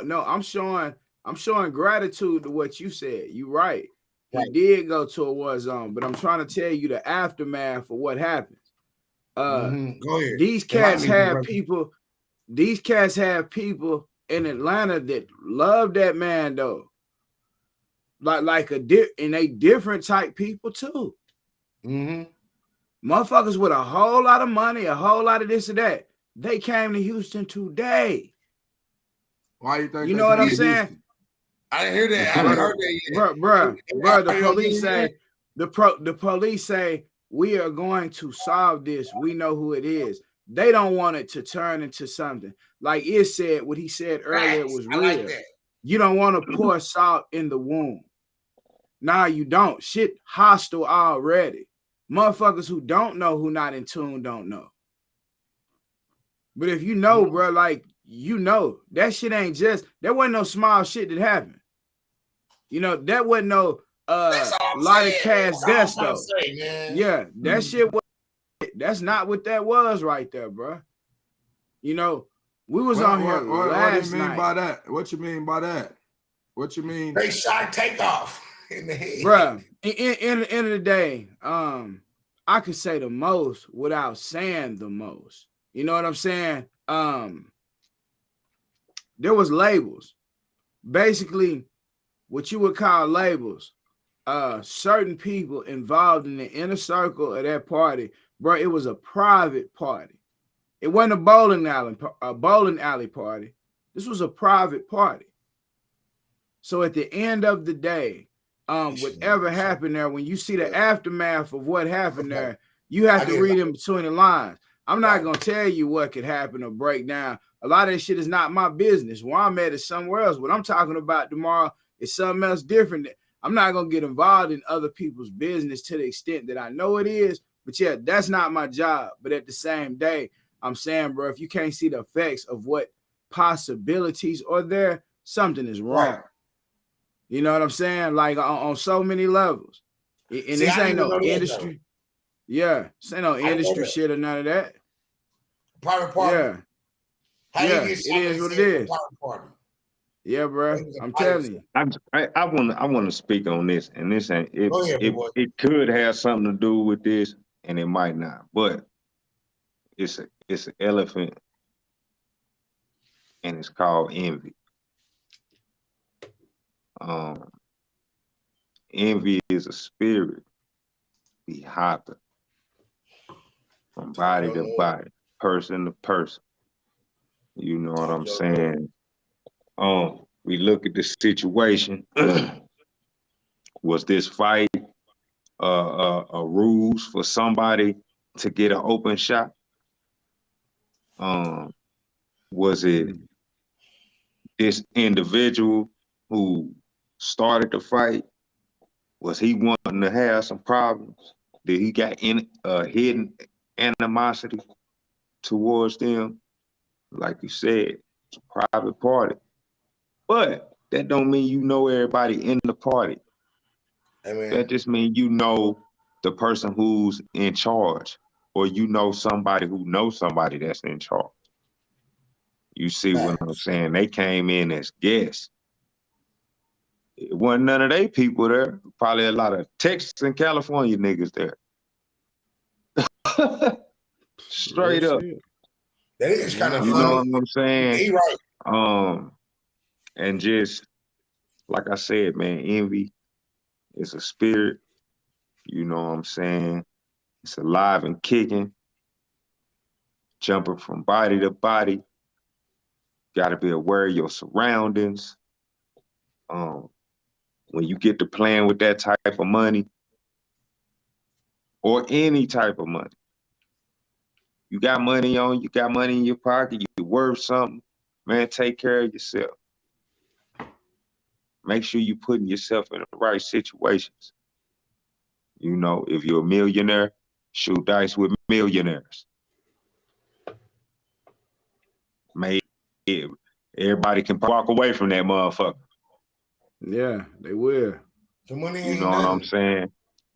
S3: No. I'm showing gratitude to what you said. You right. He did go to a war zone, but I'm trying to tell you the aftermath of what happened.
S7: Go ahead.
S3: These cats have people. These cats have people in Atlanta that love that man though. Like and they different type people too. Motherfuckers with a whole lot of money, a whole lot of this and that. They came to Houston today.
S1: Why you think?
S3: You know what I'm saying?
S1: Houston?
S7: I didn't hear that. I haven't heard that yet.
S3: Bro, the police say we are going to solve this. We know who it is. They don't want it to turn into something. Like it said, what he said earlier was real. Like you don't want to pour salt in the wound. Nah, you don't. Shit hostile already. Motherfuckers who don't know, who not in tune, don't know. But if you know, bro, like you know, that shit ain't just, there wasn't no small shit that happened. You know, that wasn't no lot of cash deaths though. Yeah, that shit was, that's not what that was right there, bro. You know, we was on here last night.
S1: What you mean by that? What you mean?
S7: They shot Takeoff in the head.
S3: Bro, in the end of the day, I could say the most without saying the most. You know what I'm saying? There was labels. Basically, what you would call labels, certain people involved in the inner circle of that party, bro, it was a private party. It wasn't a bowling alley party. This was a private party. So at the end of the day, whatever happened there, when you see the aftermath of what happened there, you have to read in between the lines. I'm not gonna tell you what could happen or break down. A lot of that shit is not my business. Where I'm at is somewhere else. What I'm talking about tomorrow is something else different. I'm not gonna get involved in other people's business to the extent that I know it is. But yeah, that's not my job. But at the same day, I'm saying, bro, if you can't see the effects of what possibilities are there, something is wrong. Right. You know what I'm saying? Like on so many levels. And see, this ain't no industry. Yeah, this ain't no industry shit or none of that.
S7: Private party.
S3: Yeah. Yeah, it is what it is. Yeah, bro. I'm telling you.
S2: I want to speak on this, and this ain't it could have something to do with this, and it might not, but it's an elephant, and it's called envy. Envy is a spirit, be hopping from body to body, person to person. You know what I'm saying? We look at the situation. Was this fight a ruse for somebody to get an open shot? Was it this individual who started the fight? Was he wanting to have some problems? Did he got hidden animosity towards them? Like you said, it's a private party. But that don't mean you know everybody in the party. Amen. That just means you know the person who's in charge, or you know somebody who knows somebody that's in charge. You see what I'm saying? They came in as guests. It wasn't none of they people there. Probably a lot of Texas and California niggas there. Straight up.
S7: That is kind of funny.
S2: You know what I'm saying?
S7: He right.
S2: And just like I said, man, envy is a spirit. You know what I'm saying? It's alive and kicking, jumping from body to body. Got to be aware of your surroundings. When you get to playing with that type of money, or any type of money, you got money in your pocket, you're worth something, man, take care of yourself. Make sure you're putting yourself in the right situations. You know, if you're a millionaire, shoot dice with millionaires. Maybe everybody can walk away from that motherfucker.
S3: Yeah, they will.
S7: The money
S2: you know what I'm saying?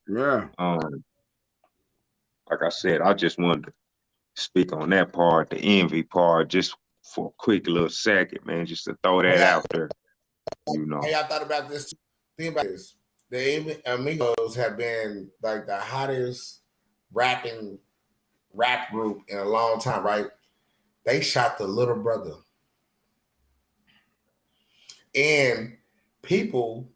S3: Yeah.
S2: Like I said, I just wanted to speak on that part, the envy part, just for a quick little second, man, just to throw that out there. You know.
S7: Hey, I thought about this too. Think about this. The Migos have been like the hottest rap group in a long time, right? They shot the little brother. And people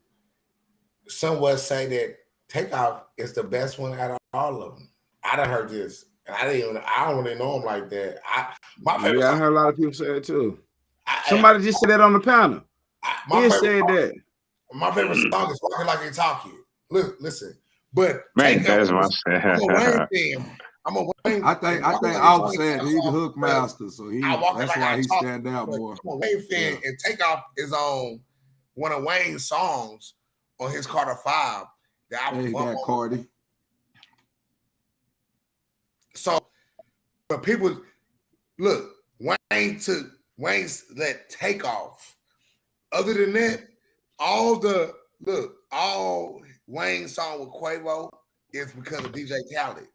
S7: somewhat say that Takeoff is the best one out of all of them. I done heard this, and I don't really know him like that. My favorite
S3: I heard a lot of people say it too. Somebody just said that on the panel. He said that.
S7: My favorite song is "Walking Like They Talking." Listen, but
S2: man, that's my
S7: I'm a Wayne fan. I'm a Wayne.
S1: I think Offset, he's the hook master, so that's why he stand out more.
S7: I'm a Wayne fan, and Takeoff is on one of Wayne's songs on his Carter 5. That I
S1: got Cardi.
S7: So, but people look, Wayne's let Takeoff. Other than that, all Wayne's song with Quavo is because of DJ Khaled.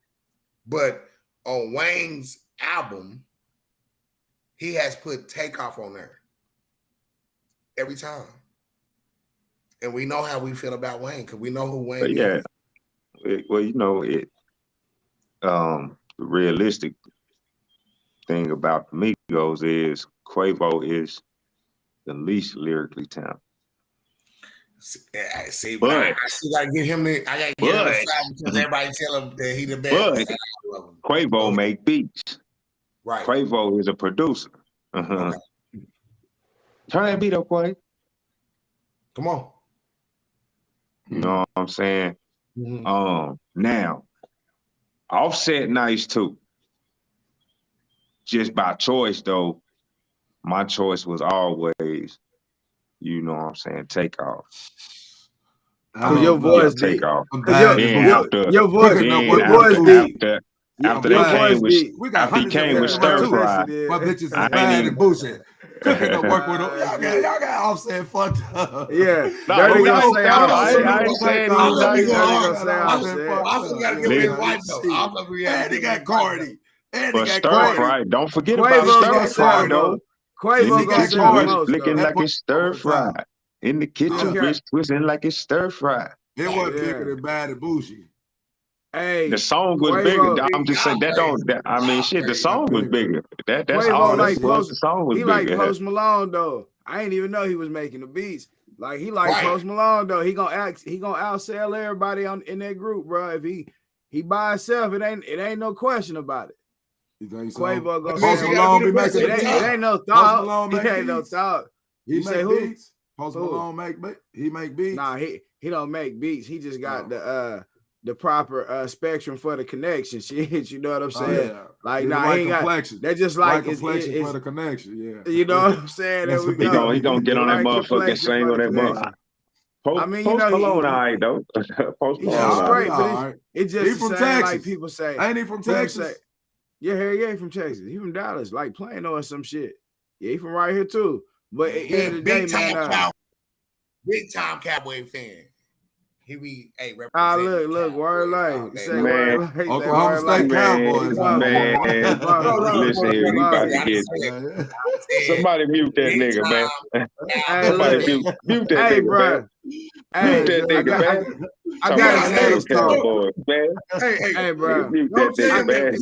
S7: But on Wayne's album, he has put Takeoff on there every time. And we know how we feel about Wayne because we know who Wayne is.
S2: Well, you know, the realistic thing about the Migos is Quavo is the least lyrically talented.
S7: See, but I still gotta get him the. I gotta get him the flowers because everybody tell him that he the best.
S2: But Quavo make beats.
S7: Right.
S2: Quavo is a producer. Okay. Turn that beat up, Quavo.
S7: Come on.
S2: You know what I'm saying? Now, Offset nice too. Just by choice though, my choice was always, you know what I'm saying, Takeoff.
S3: Your voice deep.
S2: Takeoff.
S3: Your voice deep.
S2: After they came with, after he came with Stir Fry,
S1: my bitches is bad and bullshit. Cooking to work with them. Y'all got Offset fucked up.
S3: Yeah.
S2: Dirty
S3: gonna say Offset.
S2: I ain't saying he's
S3: Dirty gonna say Offset.
S7: Also gotta give his wife though.
S1: And he got Cardi.
S2: But Stir Fry, don't forget about Stir Fry though.
S3: Quavo
S2: gonna
S3: say
S2: Cardi flicking like it's stir fry. In the kitchen, bitch twisting like it's stir fry.
S1: It wasn't bigger than bad and bougie.
S3: Hey,
S2: the song was
S3: Quavo,
S2: bigger. I'm just saying that don't. I mean, shit. The song was bigger. That's
S3: Quavo
S2: all.
S3: Like
S2: was. The song was
S3: he
S2: bigger.
S3: Like Post Malone though. I ain't even know he was making the beats. Like he like Post Malone though. He gonna outsell everybody in that group, bro. If he by himself, it ain't no question about it.
S1: You think so?
S3: Quavo gonna
S1: Post Malone be making
S3: it ain't no thought. It ain't no thought.
S1: He make beats. Post Malone make beats.
S3: Nah, he don't make beats. He just got the proper spectrum for the connection. Shit, you know what I'm saying?
S1: Yeah.
S3: Like, nah, he ain't got. That's just like
S1: it's for the connection. Yeah,
S3: you know what I'm saying? There we go.
S2: He gonna get on that motherfucker and sing on that motherfucker.
S3: I mean,
S2: Post Malone, all right though. Post Malone,
S3: straight, but it just
S1: he from Texas.
S3: Like people say,
S1: ain't he from Texas?
S3: Yeah, he from Texas. He from Dallas, like Plano or some shit. Yeah, he from right here too. But at the end of the day, man,
S7: big time Cowboy fan. He be
S3: look, word like say
S2: man,
S1: Oklahoma State Cowboys,
S2: man. Listen here, we about to get somebody mute that nigga, man. Somebody mute that nigga, man.
S3: Hey,
S2: mute that nigga, man.
S3: I got to say this
S2: Cowboys, man.
S3: Hey, bro.
S2: Mute that nigga, man.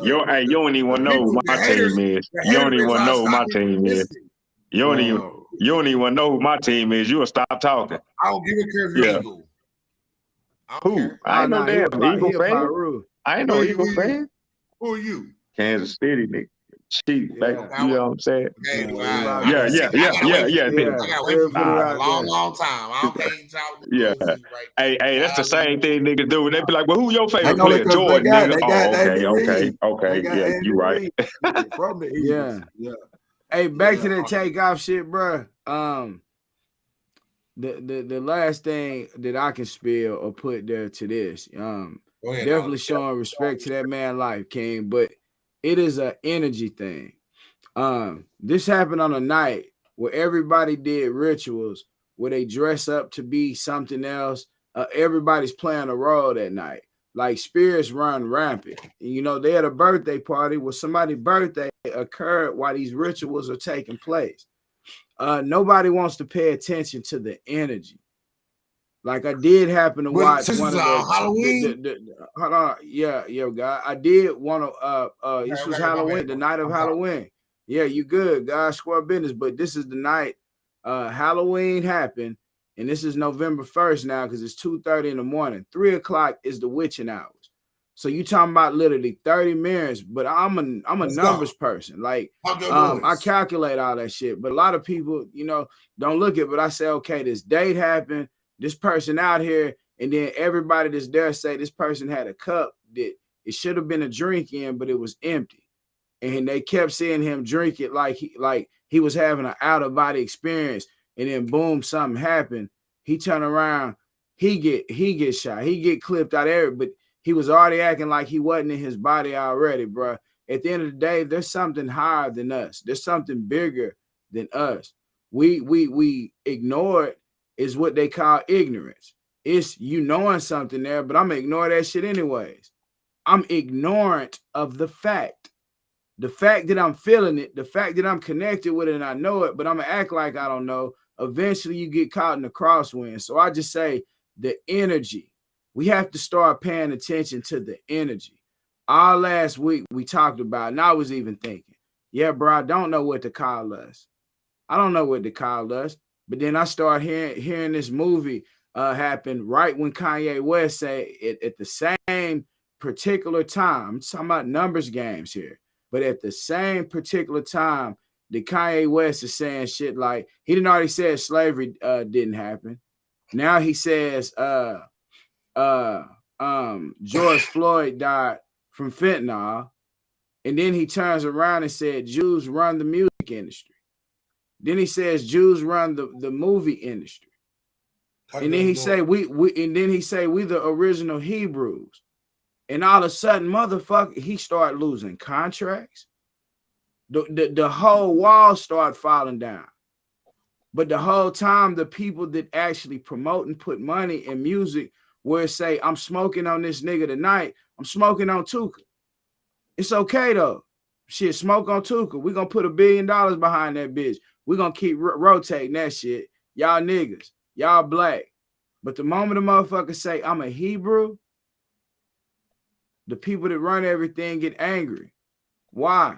S2: You don't even know who my team is. You don't even know who my team is. You don't even know who my team is. You'll stop talking.
S7: I don't give a care if you're Eagle.
S2: Who? I ain't no damn Eagle fan. I ain't no Eagle fan.
S7: Who are you?
S2: Kansas City, nigga. Cheap, baby. You know what I'm saying?
S7: Okay,
S2: yeah.
S7: A long time. I don't think
S2: yeah. Hey, that's the same thing niggas do. They be like, well, who your favorite player? Jordan, nigga. Okay. Yeah, you right.
S1: From the Eagles.
S3: Yeah. Hey, back to that Takeoff shit, bro. The last thing that I can spill or put there to this, definitely showing respect to that man life, King, but it is an energy thing. This happened on a night where everybody did rituals where they dress up to be something else. Everybody's playing a role that night. Like spirits run rampant. You know, they had a birthday party where somebody's birthday occurred while these rituals are taking place. Nobody wants to pay attention to the energy. Like I did happen to watch one of the Halloween. Hold on, yeah, God. I did want to. This was Halloween, the night of Halloween. Yeah, you good, God. Square business. But this is the night Halloween happened. And this is November 1st now because it's 2:30 in the morning. 3 o'clock is the witching hours. So you talking about literally 30 minutes, but I'm a numbers person. Like I calculate all that shit. But a lot of people, don't look at it. But I say, okay, this date happened, this person out here, and then everybody that's there say this person had a cup that it should have been a drink in, but it was empty. And they kept seeing him drink it like he was having an out-of-body experience. And then boom, something happened. He turned around, he get shot, he get clipped out there, but he was already acting like he wasn't in his body already, bro. At the end of the day, there's something higher than us. There's something bigger than us. We ignore it is what they call ignorance. It's you knowing something there, but I'm gonna ignore that shit anyways. I'm ignorant of the fact. The fact that I'm feeling it, the fact that I'm connected with it and I know it, but I'm gonna act like I don't know. Eventually you get caught in the crosswind. So I just say the energy. We have to start paying attention to the energy. All last week we talked about, and I was even thinking, yeah, bro, I don't know what to call us. I don't know what to call us. But then I started hearing this movie happen right when Kanye West say at the same particular time. I'm talking about numbers games here, but at the same particular time, the Kanye West is saying shit like he didn't already said slavery didn't happen. Now he says George Floyd died from fentanyl, and then he turns around and said Jews run the music industry. Then he says Jews run the movie industry. And then he say we the original Hebrews. And all of a sudden, motherfucker, he started losing contracts. The whole wall started falling down. But the whole time, the people that actually promote and put money in music where say, I'm smoking on this nigga tonight, I'm smoking on Tuka. It's okay though. Shit, smoke on Tuka. We're gonna put $1 billion behind that bitch. We're gonna keep rotating that shit. Y'all niggas, y'all black. But the moment a motherfucker say, I'm a Hebrew, the people that run everything get angry. Why?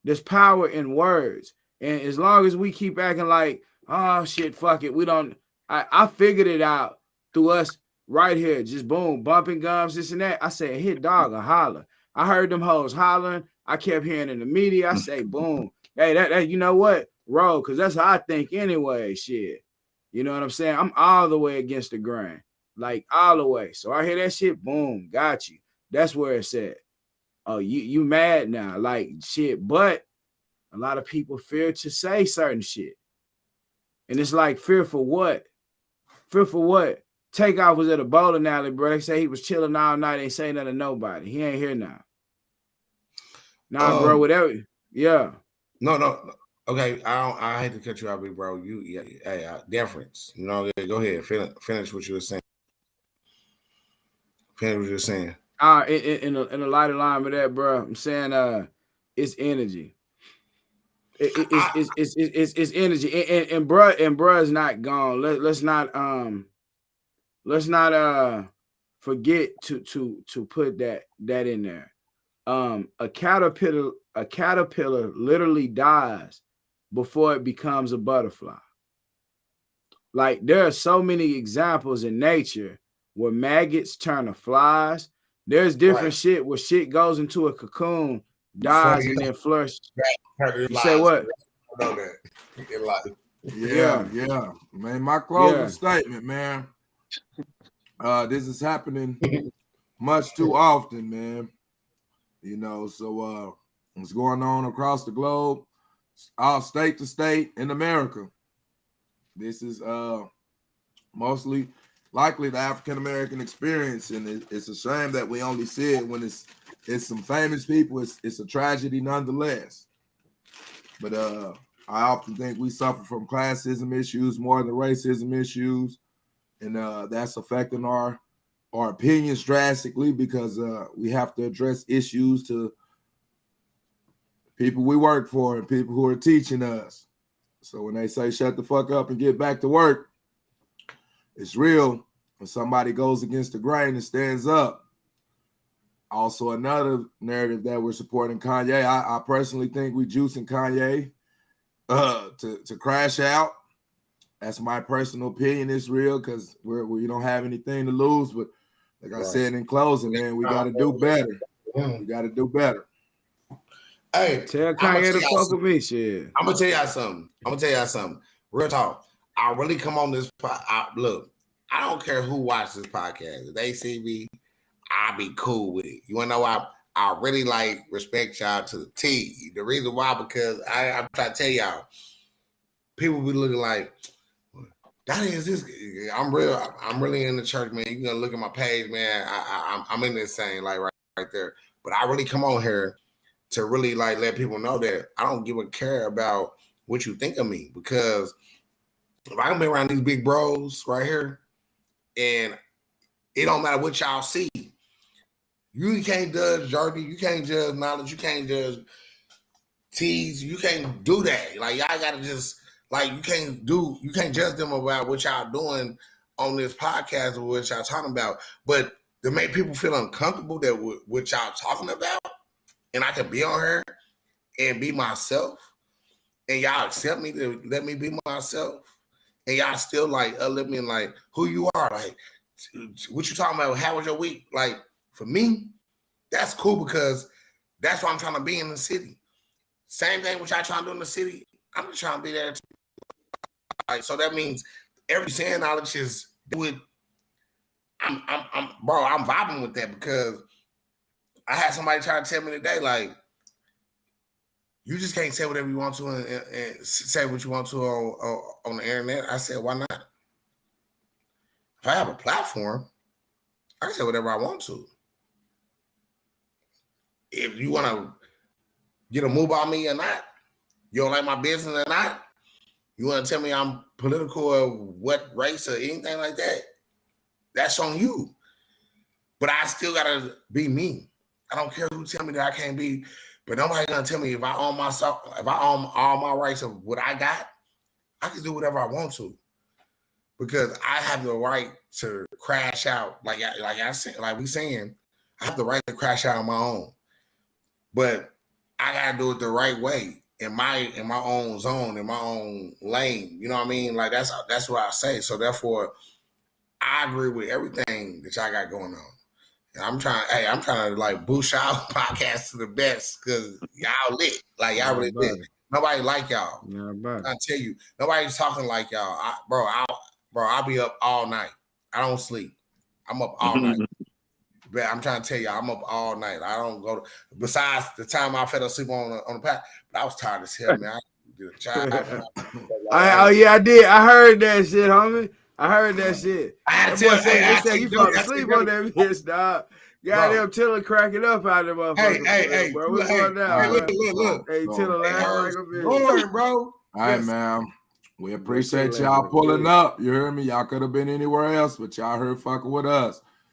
S3: There's power in words. And as long as we keep acting like, oh shit, fuck it, we don't, I figured it out through us right here, just boom, bumping gums, this and that. I said, hit dog or holler. I heard them hoes hollering. I kept hearing in the media. I say, boom. Hey, that you know what? Roll, because that's how I think anyway, shit. You know what I'm saying? I'm all the way against the grain. Like all the way. So I hear that shit, boom, got you. That's where it's at. Oh, you mad now, like shit. But a lot of people fear to say certain shit. And it's like, fear for what? Fear for what? Takeoff was at a bowling alley, bro. They say he was chilling all night. Ain't say nothing to nobody. He ain't here now. Nah, bro, whatever. Yeah.
S7: No. Okay, I hate to cut you out, big bro. Hey, deference. You know, go ahead. Finish what you were saying. Finish what you were saying.
S3: In a lighter line with that, bro. I'm saying, it's energy. It's energy, and bruh is not gone. Let's not forget to put that in there. A caterpillar literally dies before it becomes a butterfly. Like there are so many examples in nature where maggots turn to flies. There's different shit where shit goes into a cocoon, dies, and then flourishes. You say what?
S7: I know that.
S1: Yeah. Man, my closing statement, man. This is happening much too often, man. You know, so it's going on across the globe, all state to state in America. This is mostly likely the African American experience, and it's a shame that we only see it when it's some famous people. It's a tragedy nonetheless. But I often think we suffer from classism issues more than racism issues, and that's affecting our opinions drastically because we have to address issues to people we work for and people who are teaching us. So when they say shut the fuck up and get back to work, it's real. When somebody goes against the grain and stands up. Also, another narrative that we're supporting Kanye. I personally think we juicing Kanye to crash out. That's my personal opinion. It's real because we don't have anything to lose. But like I said in closing, man, we got to do better. We got to do better.
S7: Hey,
S3: tell Kanye to fuck with me, shit.
S7: I'm gonna tell y'all something. Real talk. I really come on this. Look, I don't care who watches this podcast. If they see me, I'll be cool with it. You wanna know why? I really like respect y'all to the T. The reason why, because I'm trying to tell y'all, people be looking like, that is this. I'm really in the church, man. You gonna look at my page, man. I'm in this thing, like right there. But I really come on here to really like let people know that I don't give a care about what you think of me, because if I can be around these big bros right here, and it don't matter what y'all see. You can't judge Jordy, you can't judge knowledge, you can't judge tease, you can't do that. Like y'all gotta just like you can't judge them about what y'all doing on this podcast or what y'all talking about. But to make people feel uncomfortable that what y'all talking about, and I can be on here and be myself, and y'all accept me to let me be myself, and y'all still like me and like who you are, like what you talking about? How was your week? Like for me, that's cool because that's what I'm trying to be in the city. Same thing what y'all trying to do in the city. I'm just trying to be there too. Like so that means every saying knowledge is do it. I'm vibing with that because I had somebody try to tell me today, like, you just can't say whatever you want to and say what you want to on the internet. I said, why not? If I have a platform, I can say whatever I want to. If you want to get a move on me or not, you don't like my business or not, you want to tell me I'm political or what race or anything like that, that's on you. But I still got to be me. I don't care who tell me that I can't be, but nobody gonna tell me if I own myself, if I own all my rights of what I got, I can do whatever I want to. Because I have the right to crash out, like we saying, I have the right to crash out on my own. But I gotta do it the right way in my own zone, in my own lane. You know what I mean? Like that's what I say. So therefore, I agree with everything that y'all got going on. And I'm trying to like boost y'all podcast to the best because y'all lit. Like y'all really lit. Nobody like y'all. I tell you, nobody's talking like y'all. I'll be up all night. I don't sleep. I'm up all night. But I'm trying to tell y'all, I'm up all night. I don't go to, besides the time I fell asleep on the path, but I was tired as hell, man.
S3: I did. I heard that shit, homie. I heard that shit. That boy said you fall asleep on that bitch, dog. Goddamn Tiller cracking up out of the motherfucker.
S7: Hey,
S3: bro. What's going down?
S7: Look.
S3: Hey, Tiller laughing like a bitch.
S7: Morning, bro.
S1: All right, man. We appreciate y'all pulling up. You heard me? Y'all could have been anywhere else, but y'all heard fucking with us.